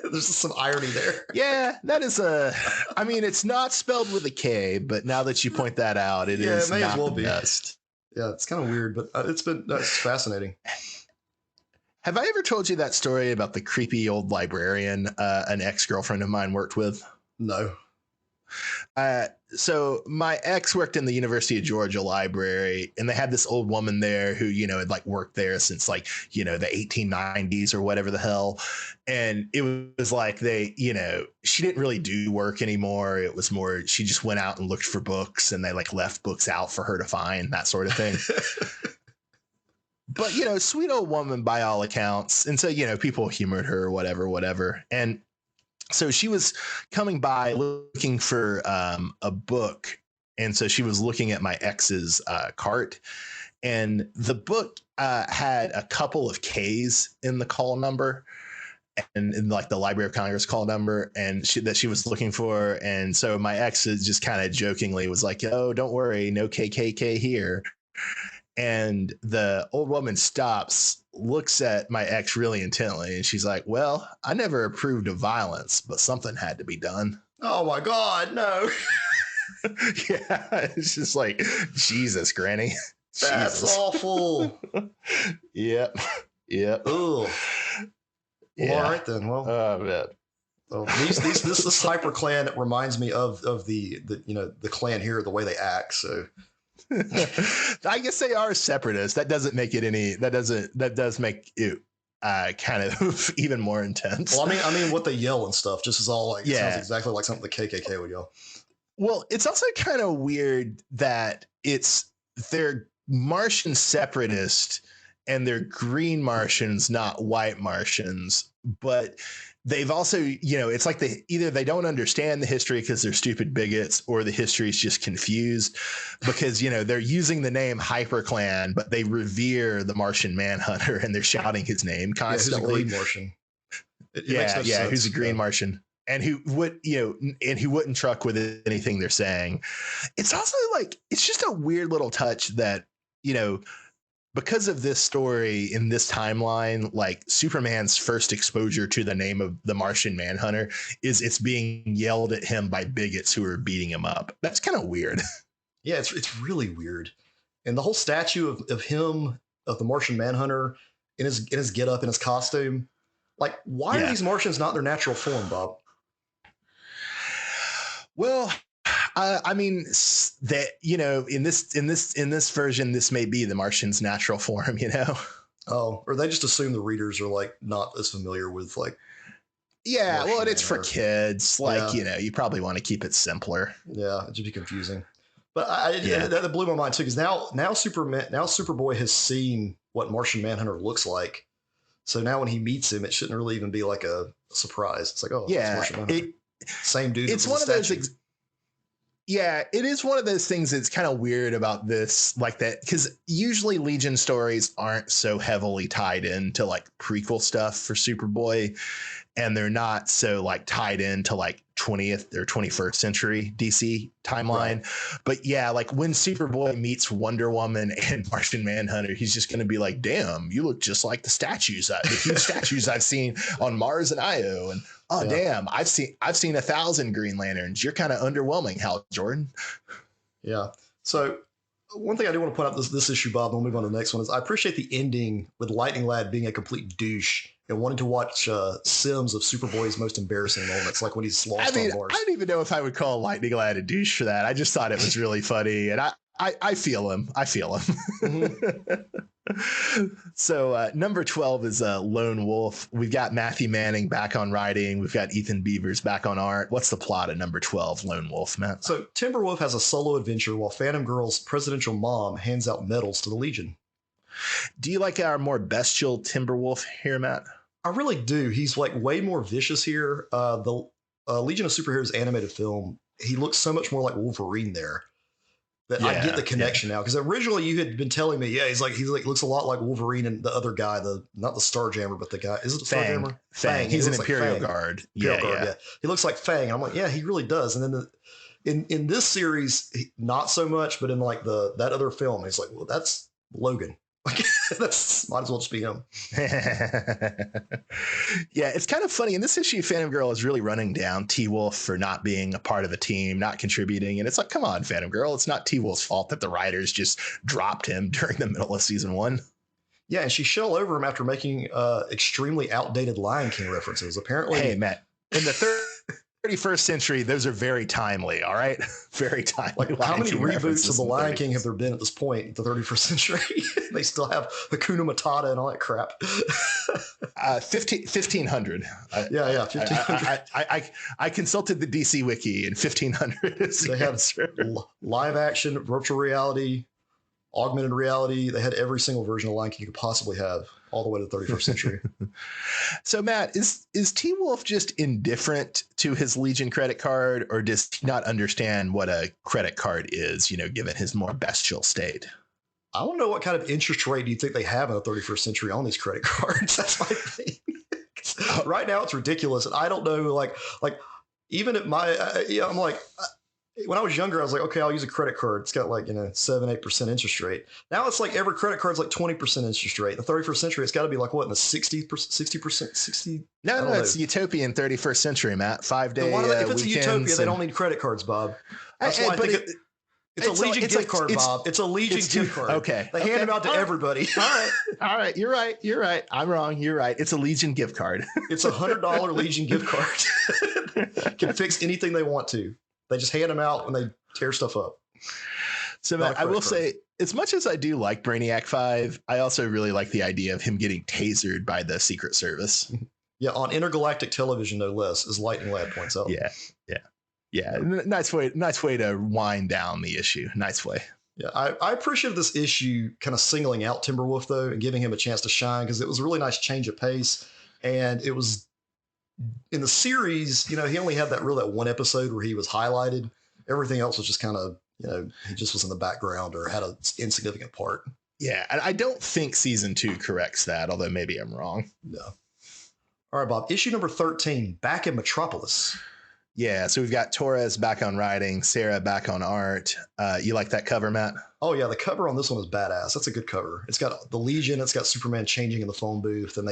there's just some irony there. Yeah, that is I mean, it's not spelled with a K, but now that you point that out, it is may not as well the be. best. Yeah, it's kind of weird, but it's fascinating. Have I ever told you that story about the creepy old librarian an ex-girlfriend of mine worked with? No. So my ex worked in the University of Georgia library, and they had this old woman there who, had like worked there since like, the 1890s or whatever the hell. And it was like she didn't really do work anymore. It was more, she just went out and looked for books, and they like left books out for her to find, that sort of thing. But, sweet old woman by all accounts. And so, people humored her or whatever. And so she was coming by looking for a book. And so she was looking at my ex's cart. And the book had a couple of K's in the call number, and in like the Library of Congress call number, and that she was looking for. And so my ex just kind of jokingly was like, "Oh, don't worry, no KKK here." And the old woman stops, looks at my ex really intently, and she's like, "Well, I never approved of violence, but something had to be done." Oh my God, no. Yeah, it's just like, Jesus, Granny. That's Jesus. awful. Yep. Ugh. Well, Yeah. all right then. Well, Man. so this hyper clan reminds me of the clan here, the way they act. So I guess they are separatists. That doesn't make it any. That does make it kind of even more intense. Well, I mean, what they yell and stuff just is all like, Yeah. it sounds exactly like something the KKK would yell. Well, it's also kind of weird that they're Martian separatist and they're green Martians, not white Martians. But they've also, it's like either they don't understand the history because they're stupid bigots, or the history is just confused because, they're using the name HyperClan, but they revere the Martian Manhunter and they're shouting his name constantly. Yeah, who's a green Martian? It makes no sense. Who's a green Martian. And who wouldn't truck with anything they're saying. It's also like, it's just a weird little touch that, because of this story in this timeline, like Superman's first exposure to the name of the Martian Manhunter is it's being yelled at him by bigots who are beating him up. That's kind of weird. Yeah, it's really weird. And the whole statue of him, of the Martian Manhunter, in his get up, in his costume, like, why are these Martians not in their natural form, Bob? Well, I mean that, in this version, this may be the Martian's natural form, Oh, or they just assume the readers are like not as familiar with like. Yeah, Martian well, and it's for Manhunter. kids. Like, you probably want to keep it simpler. Yeah, it'd just be confusing. But that blew my mind too, because now Superboy has seen what Martian Manhunter looks like. So now when he meets him, it shouldn't really even be like a surprise. It's like, oh, it's Martian Manhunter. Same dude. It's one of those things. Yeah, it is one of those things that's kind of weird about this, like that, because usually Legion stories aren't so heavily tied into like prequel stuff for Superboy, and they're not so like tied into like 20th or 21st century DC timeline. Right. But yeah, like when Superboy meets Wonder Woman and Martian Manhunter, he's just going to be like, "Damn, you look just like the huge statues I've seen on Mars and Io." And damn, I've seen 1,000 Green Lanterns. You're kind of underwhelming, Hal Jordan. Yeah. So one thing I do want to point out this issue, Bob, and we'll move on to the next one, is I appreciate the ending with Lightning Lad being a complete douche and wanting to watch Sims of Superboy's most embarrassing moments, like when he's lost on Mars. I don't even know if I would call Lightning Lad a douche for that. I just thought it was really funny, and I feel him. Mm-hmm. So number 12 is Lone Wolf. We've got Matthew Manning back on writing. We've got Ethan Beavers back on art. What's the plot of number 12, Lone Wolf, Matt? So Timberwolf has a solo adventure while Phantom Girl's presidential mom hands out medals to the Legion. Do you like our more bestial Timberwolf here, Matt? I really do. He's like way more vicious here. The Legion of Superheroes animated film, he looks so much more like Wolverine there. That I get the connection now, because originally you had been telling me, he's like looks a lot like Wolverine and the other guy, not the Starjammer, but the guy, is it the Starjammer? Fang. He's an Imperial Guard. Imperial Guard. He looks like Fang. And I'm like, yeah, he really does. And then in this series, not so much, but in like that other film, he's like, well, that's Logan. Like, that's might as well just be him. Yeah, it's kind of funny. In this issue, Phantom Girl is really running down T-Wolf for not being a part of the team, not contributing. And it's like, come on, Phantom Girl. It's not T-Wolf's fault that the writers just dropped him during the middle of season 1. Yeah, and she shell over him after making extremely outdated Lion King references. Apparently, hey, Matt, in the 31st century, those are very timely. All right. Very timely. Like, how many King reboots references of The in Lion 31st. King have there been at this point in the 31st century? They still have Hakuna Matata and all that crap. 1500. Yeah, 1500. I consulted the DC wiki in 1500. They had live action, virtual reality, augmented reality. They had every single version of Lion King you could possibly have, all the way to the 31st century. So, Matt, is T Wolf just indifferent to his Legion credit card, or does he not understand what a credit card is, given his more bestial state? I don't know what kind of interest rate do you think they have in the 31st century on these credit cards. That's my thing. Right now, it's ridiculous. And I don't know, like even at my, I'm like, when I was younger, I was like, okay, I'll use a credit card. It's got 7-8% interest rate. Now it's like every credit card's like 20% interest rate. In the 31st century, it's got to be like what, in the 60%, 60? No, it's utopian 31st century, Matt. 5 day. If it's a utopia, they don't need credit cards, Bob. That's why I think it's a Legion gift card, Bob. It's a Legion gift card. Okay. They hand them out to everybody. All right. You're right. I'm wrong. You're right. It's a Legion gift card. It's $100 Legion gift card. Can fix anything they want to. They just hand them out when they tear stuff up. So, Matt, I will say, as much as I do like Brainiac 5, I also really like the idea of him getting tasered by the Secret Service. Yeah, on intergalactic television, no less, as Lightning Lad points out. Yeah. Nice way to wind down the issue. Nice way. Yeah, I appreciated this issue kind of singling out Timberwolf, though, and giving him a chance to shine, because it was a really nice change of pace. And it was, in the series, he only had that one episode where he was highlighted. Everything else was just kind of, he just was in the background or had an insignificant part. Yeah, and I don't think season 2 corrects that, although maybe I'm wrong. No. All right, Bob. Issue number 13, back in Metropolis. Yeah, so we've got Torres back on writing, Sarah back on art. You like that cover, Matt? Oh yeah, the cover on this one is badass. That's a good cover. It's got the Legion. It's got Superman changing in the phone booth, and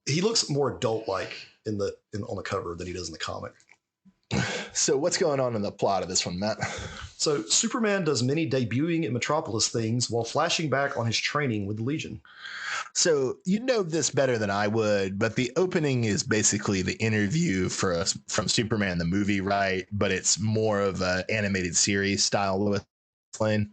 he looks more adult-like on the cover than he does in the comic. So what's going on in the plot of this one, Matt? So Superman does many debuting in Metropolis things while flashing back on his training with the Legion. So you know this better than I would, but the opening is basically the interview from Superman the movie, right? But it's more of an animated series style Lois Lane.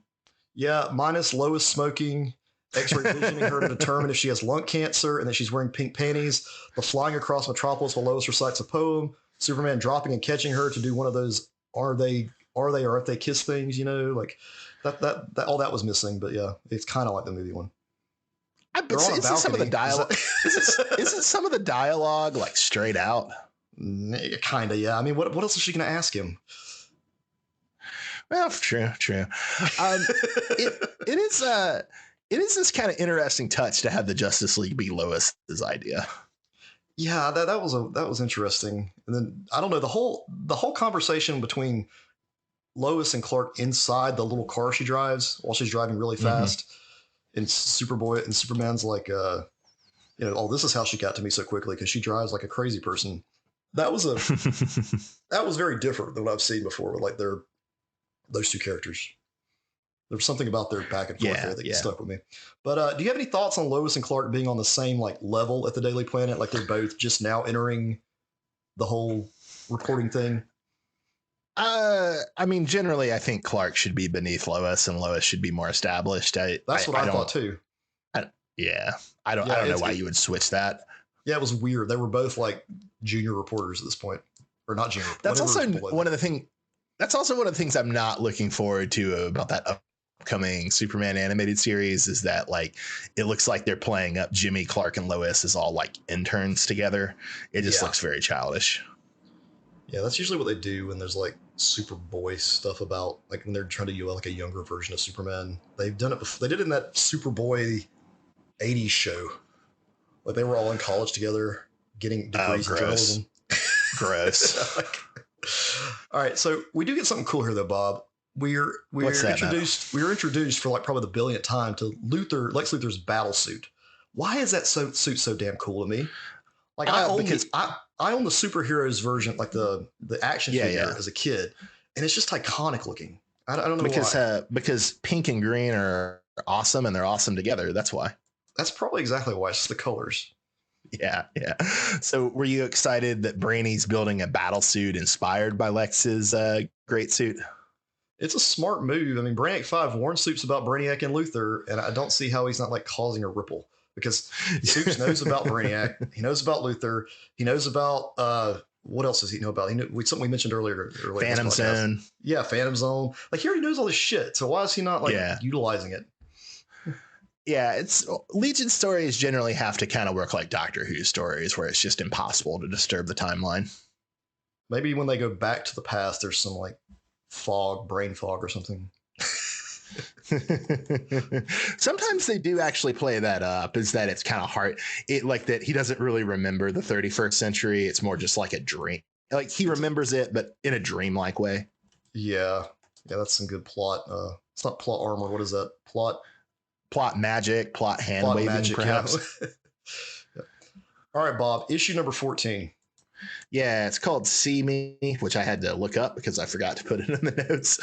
Yeah, minus Lois smoking, X-ray visioning her to determine if she has lung cancer, and that she's wearing pink panties. The flying across Metropolis while Lois recites a poem. Superman dropping and catching her to do one of those are they or aren't they kiss things, like that all that was missing. But yeah, it's kind of like the movie one. But isn't some of the dialogue isn't some of the dialogue like straight out? Kind of, yeah. I mean, what else is she going to ask him? Well, true. It is this kind of interesting touch to have the Justice League be Lois's idea. Yeah, that was interesting. And then I don't know, the whole conversation between Lois and Clark inside the little car she drives while she's driving really fast. And Superboy and Superman's like, oh, this is how she got to me so quickly because she drives like a crazy person. That was very different than what I've seen before with like those two characters. There was something about their back and forth there that stuck with me. But do you have any thoughts on Lois and Clark being on the same like level at the Daily Planet? Like they're both just now entering the whole reporting thing? I mean, generally, I think Clark should be beneath Lois, and Lois should be more established. That's what I thought too. I don't know why you would switch that. Yeah, it was weird. They were both like junior reporters at this point, or not junior. That's also one of the things. That's also one of the things I'm not looking forward to about that upcoming Superman animated series is that like it looks like they're playing up Jimmy, Clark, and Lois as all like interns together. It just looks very childish. Yeah, that's usually what they do when there's like Superboy stuff about like when they're trying to do like a younger version of Superman. They've done it before. They did it in that Superboy 80s show. Like they were all in college together getting degrees in journalism. Gross. All right, so we do get something cool here though, Bob. We're introduced for like probably the billionth time to Lex Luthor's battle suit. Why is that suit so damn cool to me? Like I own the superheroes version, like the action figure as a kid, and it's just iconic looking. I don't know why. Because pink and green are awesome, and they're awesome together. That's why. That's probably exactly why. It's just the colors. Yeah, yeah. So were you excited that Brainy's building a battle suit inspired by Lex's great suit? It's a smart move. I mean, Brainiac 5 warned Soups about Brainiac and Luther, and I don't see how he's not like causing a ripple because Soups knows about Brainiac, he knows about Luther, he knows about what else does he know about? He knew something we mentioned earlier Phantom Zone. Yeah, Phantom Zone. Like he already knows all this shit. So why is he not like utilizing it? Yeah, it's Legion stories generally have to kind of work like Doctor Who stories, where it's just impossible to disturb the timeline. Maybe when they go back to the past, there's some like brain fog or something. Sometimes they do actually play that up, is that it's kind of hard. It like that he doesn't really remember the 31st century. It's more just like a dream. Like he remembers it, but in a dreamlike way. Yeah. Yeah, that's some good plot. It's not plot armor. What is that? Plot magic, plot hand waving, perhaps. Yeah. Yeah. All right, Bob, issue number 14. Yeah, it's called See Me, which I had to look up because I forgot to put it in the notes.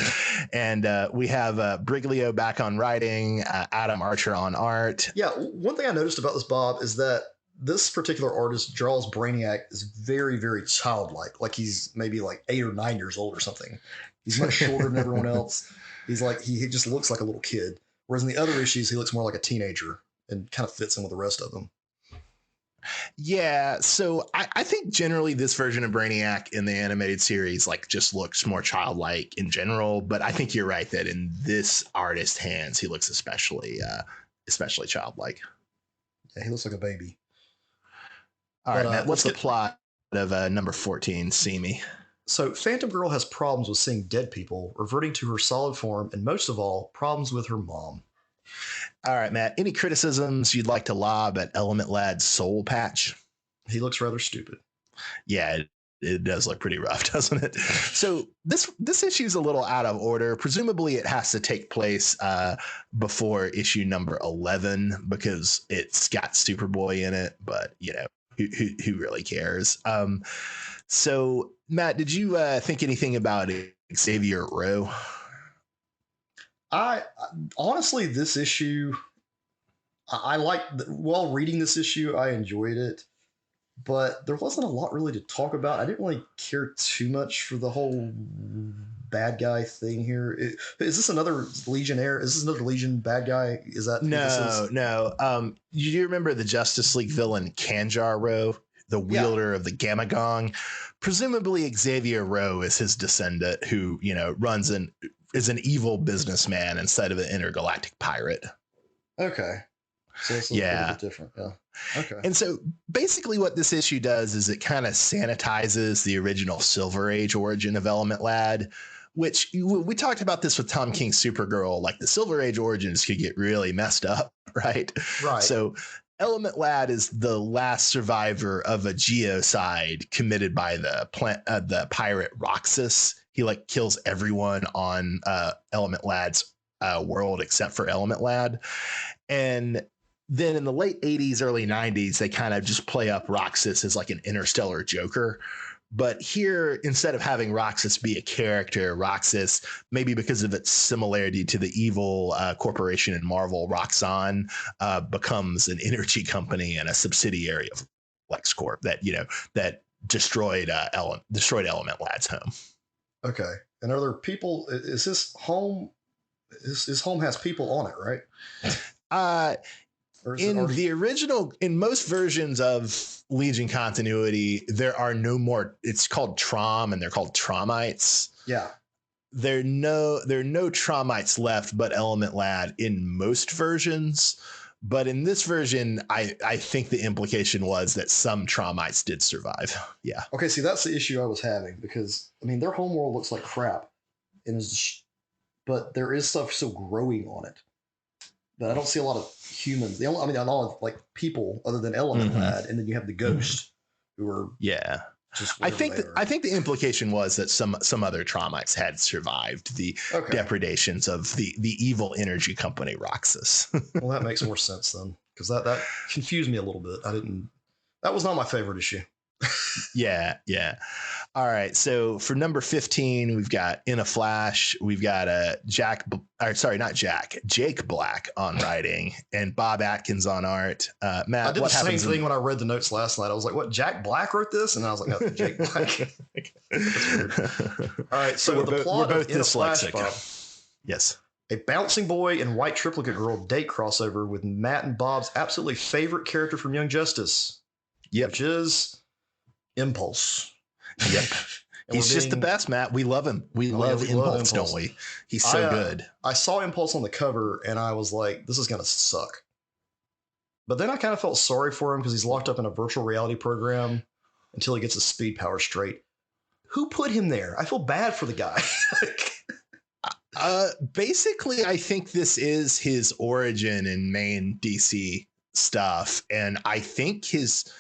And we have Briglio back on writing, Adam Archer on art. Yeah, one thing I noticed about this, Bob, is that this particular artist draws Brainiac as very, very childlike. Like he's maybe like 8 or 9 years old or something. He's much shorter than everyone else. He's like, he just looks like a little kid. Whereas in the other issues, he looks more like a teenager and kind of fits in with the rest of them. Yeah, so I think generally this version of Brainiac in the animated series like just looks more childlike in general, but I think you're right that in this artist's hands he looks especially childlike. Yeah, he looks like a baby. All right, Matt, what's the plot of number 14, See Me? So Phantom Girl has problems with seeing dead people, reverting to her solid form, and most of all, problems with her mom. All right, Matt, any criticisms you'd like to lob at Element Lad's soul patch? He looks rather stupid. Yeah, it does look pretty rough, doesn't it? So this issue is a little out of order. Presumably it has to take place before issue number 11 because it's got Superboy in it, but you know, who really cares? So Matt, did you think anything about Xavier Rowe? I honestly, this issue, I like while reading this issue, I enjoyed it, but there wasn't a lot really to talk about. I didn't really care too much for the whole bad guy thing here. Is this another Legionnaire? Is this another Legion bad guy? Is that no? You remember the Justice League villain Kanjar Rowe, the wielder of the Gamma Gong? Presumably Xavier Rowe is his descendant, who is an evil businessman instead of an intergalactic pirate. Okay. So it's a little bit different. Yeah. Okay. And so basically what this issue does is it kind of sanitizes the original Silver Age origin of Element Lad, which we talked about this with Tom King's Supergirl. Like the Silver Age origins could get really messed up, right? Right. So Element Lad is the last survivor of a geocide committed by the pirate Roxas. He like kills everyone on Element Lad's world except for Element Lad. And then in the late 80s, early 90s, they kind of just play up Roxas as like an interstellar Joker. But here, instead of having Roxas be a character, Roxas, maybe because of its similarity to the evil corporation in Marvel, Roxxon, becomes an energy company and a subsidiary of LexCorp that destroyed Element Lad's home. Okay. And are there people? Is this home? His home has people on it, right? In most versions of Legion continuity, there are no more. It's called Trom, and they're called Tromites. Yeah. There are no Tromites left, but Element Lad in most versions. But in this version, I think the implication was that some Tromites did survive. Yeah. Okay, see, that's the issue I was having because, I mean, their homeworld looks like crap, but there is stuff still growing on it. But I don't see a lot of humans. A lot of like people other than Element Lad, and then you have the Ghost, who are I think the implication was that some other Tromites had survived the depredations of the evil energy company Roxas. Well, that makes more sense then, because that confused me a little bit. That was not my favorite issue. Yeah. All right. So for number 15, we've got In a Flash. We've got Jake Black on writing and Bob Atkins on art. Matt, I did what the same happens? thing when I read the notes last night. I was like, what, Jack Black wrote this? And I was like, no, Jake Black. All right. So the plot of In a Flash, Bob. Yes. A bouncing boy and white triplicate girl date crossover with Matt and Bob's absolutely favorite character from Young Justice. Yep. Which is Impulse. Yep. He's just the best, Matt. We love him. We love Impulse, don't we? He's so good. I saw Impulse on the cover and I was like, this is going to suck. But then I kind of felt sorry for him because he's locked up in a virtual reality program until he gets his speed power straight. Who put him there? I feel bad for the guy. Basically, I think this is his origin in main DC stuff. And I think his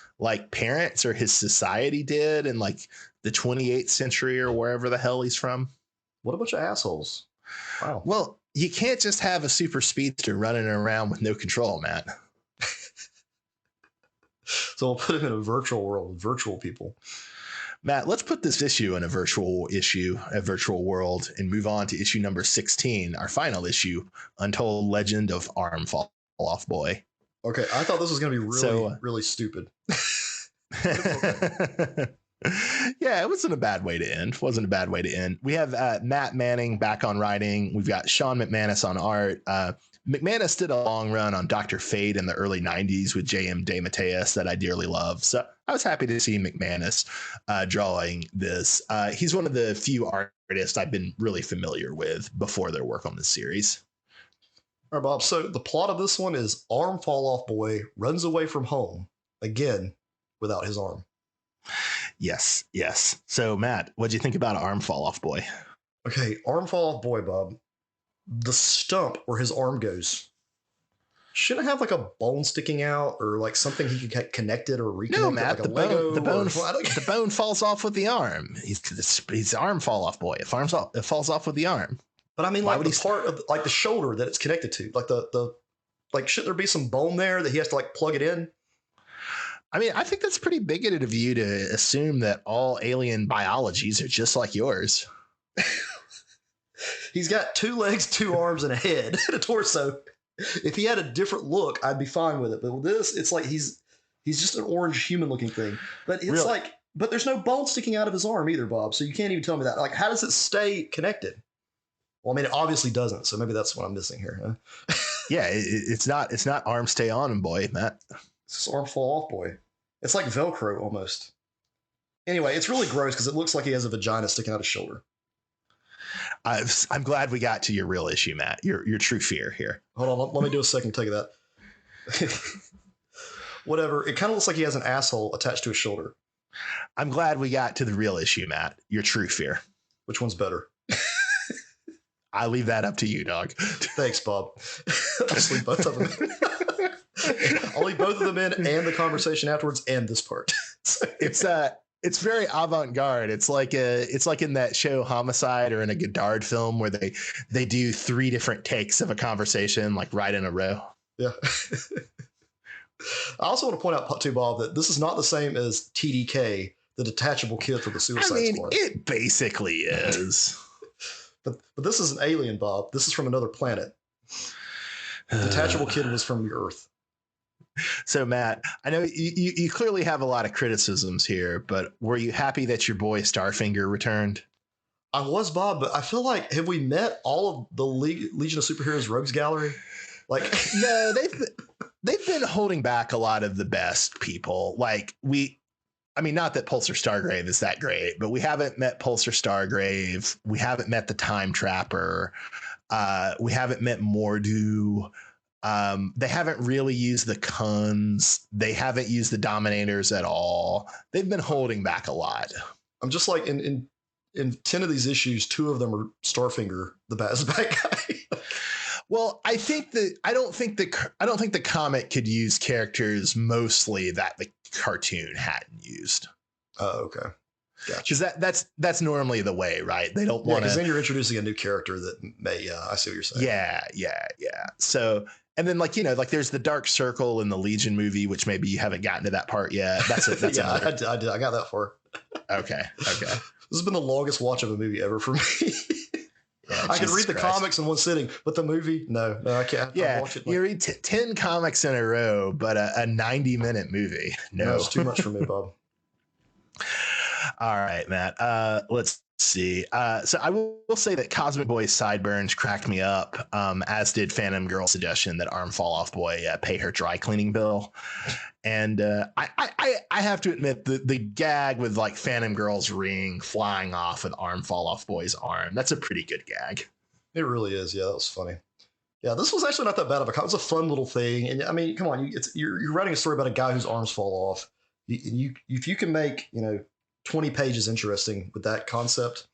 parents or his society did in the 28th century or wherever the hell he's from. What a bunch of assholes. Wow. Well, you can't just have a super speedster running around with no control, Matt. So we'll put him in a virtual world with virtual people. Matt, let's put this issue in a virtual world, and move on to issue number 16, our final issue, Untold Legend of Arm Fall Off Boy. Okay, I thought this was going to be really stupid. Yeah, it wasn't a bad way to end. We have Matt Manning back on writing. We've got Sean McManus on art. McManus did a long run on Dr. Fate in the early 90s with J.M. DeMatteis that I dearly love. So I was happy to see McManus drawing this. He's one of the few artists I've been really familiar with before their work on this series. All right, Bob. So the plot of this one is Arm Fall Off Boy runs away from home, again, without his arm. Yes. So, Matt, what'd you think about Arm Fall Off Boy? Okay, Arm Fall Off Boy, Bob. The stump where his arm goes shouldn't have a bone sticking out or something he could get connected or reconnected. No, Matt, the bone falls off with the arm. He's Arm Fall Off Boy. It falls off with the arm. But I mean, the part of the shoulder that it's connected to, shouldn't there be some bone there that he has to plug it in? I mean, I think that's pretty bigoted of you to assume that all alien biologies are just like yours. He's got 2 legs, 2 arms, and a head, and a torso. If he had a different look, I'd be fine with it. But with this, it's he's just an orange human-looking thing. But it's really? But there's no bone sticking out of his arm either, Bob. So you can't even tell me that. How does it stay connected? Well, I mean, it obviously doesn't. So maybe that's what I'm missing here. Huh? Yeah, it's not arm stay on, boy, Matt. It's Arm Fall Off Boy. It's like Velcro almost. Anyway, it's really gross because it looks like he has a vagina sticking out his shoulder. I'm glad we got to your real issue, Matt. Your true fear here. Hold on, let me do a second take of that. Whatever. It kind of looks like he has an asshole attached to his shoulder. I'm glad we got to the real issue, Matt. Your true fear. Which one's better? I leave that up to you, dog. Thanks, Bob. I'll just leave both of them in. I'll leave both of them in and the conversation afterwards and this part. It's very avant-garde. It's like in that show Homicide or in a Godard film where they do 3 different takes of a conversation right in a row. Yeah. I also want to point out too, Bob, that this is not the same as TDK, the detachable kid for the Suicide Squad. It basically is. But this is an alien, Bob. This is from another planet. The detachable kid was from the Earth. So, Matt, I know you clearly have a lot of criticisms here, but were you happy that your boy Starfinger returned? I was, Bob, but I feel like, have we met all of the Legion of Superheroes Rogues Gallery? No, they've been holding back a lot of the best people. Not that Pulsar Stargrave is that great, but we haven't met Pulsar Stargrave. We haven't met the Time Trapper. We haven't met Mordu. They haven't really used the Kuns. They haven't used the Dominators at all. They've been holding back a lot. I'm just in 10 of these issues, 2 of them are Starfinger, the bad guy. Well, I don't think the comic could use characters mostly that the cartoon hadn't used. Oh, okay. Gotcha. Because that's normally the way, right? They don't want to. Because then you're introducing a new character that may. I see what you're saying. Yeah. So, and then there's the Dark Circle in the Legion movie, which maybe you haven't gotten to that part yet. That's I did. I got that far. Okay. This has been the longest watch of a movie ever for me. Yeah, I can Jesus read the Christ. comics in one sitting, but the movie, no, I can't. I Yeah, watch it. you read 10 comics in a row, but a 90-minute movie. No, No. it's too much for me, Bob. All right, Matt. Let's see. So I will say that Cosmic Boy's sideburns cracked me up, as did Phantom Girl's suggestion that Arm Fall Off Boy pay her dry cleaning bill. And I have to admit the gag with like Phantom Girl's ring flying off with Arm Fall Off Boy's arm, that's a pretty good gag. It really is. Yeah, that was funny. Yeah, this was actually not that bad of a comic. It's a fun little thing. And I mean, come on, you're writing a story about a guy whose arms fall off. If you can make 20 pages interesting with that concept,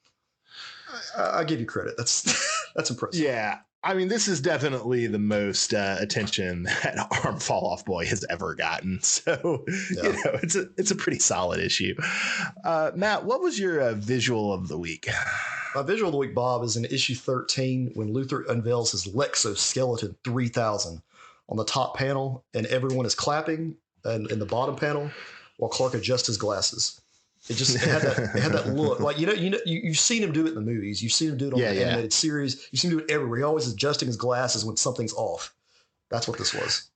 I give you credit. That's impressive. Yeah. I mean, this is definitely the most attention that Arm Fall Off Boy has ever gotten. So, Yeah. it's a pretty solid issue. Matt, what was your visual of the week? My visual of the week, Bob, is in issue 13 when Luthor unveils his Lexoskeleton 3000 on the top panel, and everyone is clapping in the bottom panel while Clark adjusts his glasses. It had that look like you've seen him do it in the movies. You've seen him do it on the animated series. You've seen him do it everywhere. He always is adjusting his glasses when something's off. That's what this was.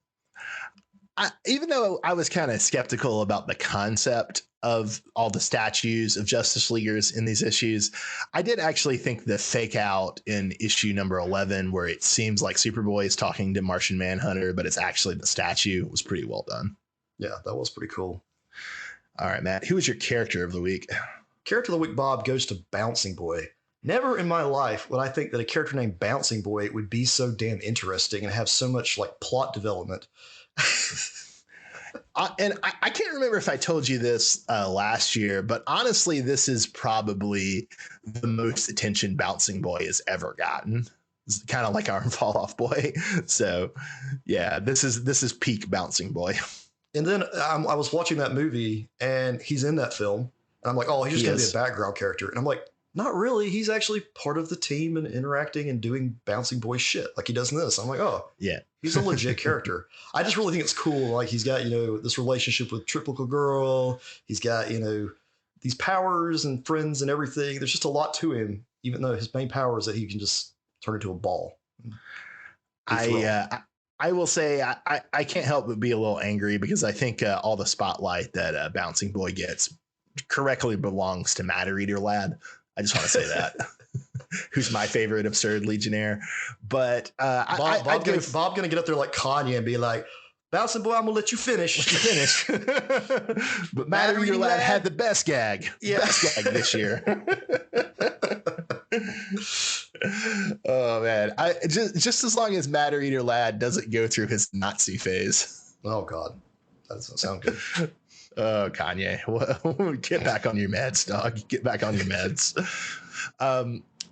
Even though I was kind of skeptical about the concept of all the statues of Justice Leaguers in these issues, I did actually think the fake out in issue number 11, where it seems like Superboy is talking to Martian Manhunter, but it's actually the statue, was pretty well done. Yeah, that was pretty cool. All right, Matt, who is your character of the week? Character of the week, Bob, goes to Bouncing Boy. Never in my life would I think that a character named Bouncing Boy would be so damn interesting and have so much like plot development. I can't remember if I told you this last year, but honestly, this is probably the most attention Bouncing Boy has ever gotten. It's kind of like Arm Fall Off Boy. So, yeah, this is peak Bouncing Boy. And then I was watching that movie, and he's in that film, and I'm like, oh, he's just going to be a background character. And I'm like, not really. He's actually part of the team and interacting and doing Bouncing Boy shit like he does in this. I'm like, oh, yeah, he's a legit character. I just really think it's cool. Like he's got, this relationship with Triple Girl. He's got, these powers and friends and everything. There's just a lot to him, even though his main power is that he can just turn into a ball. I will say I can't help but be a little angry because I think all the spotlight that Bouncing Boy gets correctly belongs to Matter Eater Lad. I just want to say that. Who's my favorite absurd Legionnaire. But Bob gonna get up there like Kanye and be like, Bouncing Boy, I'm gonna let you finish. But Matter Eater Lad had the best gag. Yeah. Best gag this year. Oh man. I just as long as Matter Eater Lad doesn't go through his Nazi phase. Oh God. That doesn't sound good. Oh, Kanye. Well, get back on your meds, dog. Get back on your meds.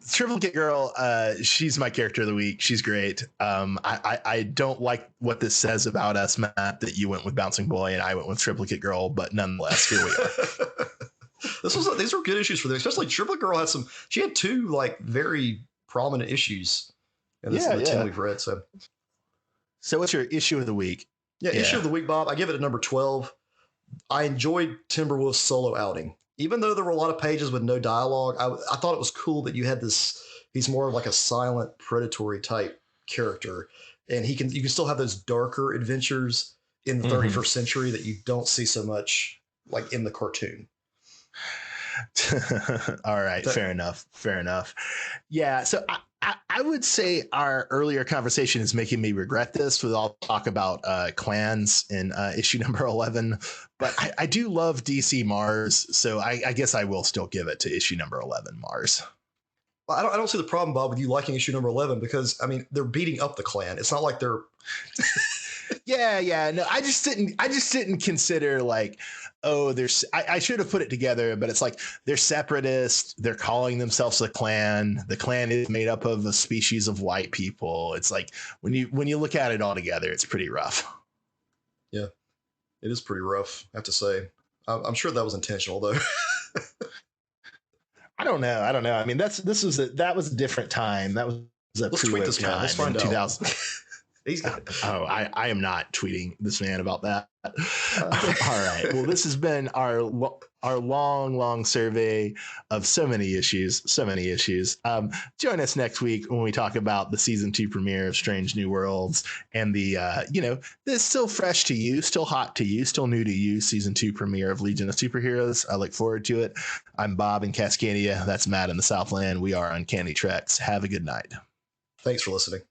Triplicate Girl, she's my character of the week. She's great. I don't like what this says about us, Matt, that you went with Bouncing Boy and I went with Triplicate Girl, but nonetheless, here we are. These were good issues for them, especially Triplicate Girl she had two like very prominent issues. And this is the 10 we've read. So what's your issue of the week? Yeah, issue of the week, Bob. I give it a number 12. I enjoyed Timberwolf's solo outing. Even though there were a lot of pages with no dialogue, I thought it was cool that you had this. He's more of like a silent, predatory type character, and you can still have those darker adventures in the 31st century that you don't see so much like in the cartoon. All right, fair enough. Yeah, so I would say our earlier conversation is making me regret this with all talk about clans in issue number 11, but I do love DC Mars, so I guess I will still give it to issue number 11 Mars. Well, I don't see the problem, Bob, with you liking issue number 11 because I mean they're beating up the Klan. It's not like they're. Yeah. No, I just didn't consider like, oh, I should have put it together, but it's like they're separatists. They're calling themselves a Klan. The Klan is made up of a species of white people. It's like when you look at it all together, it's pretty rough. Yeah, it is pretty rough, I have to say. I'm sure that was intentional, though. I don't know. I mean, that was a different time. That was a Let's tweet this guy. Let's find out. 2000. He's got I am not tweeting this man about that. All right. Well, this has been our long survey of so many issues. Join us next week when we talk about the season 2 premiere of Strange New Worlds and the this still fresh to you, still hot to you, still new to you season 2 premiere of Legion of Superheroes. I look forward to it. I'm Bob in Cascadia. That's Matt in the Southland. We are Uncanny Treks. Have a good night. Thanks for listening.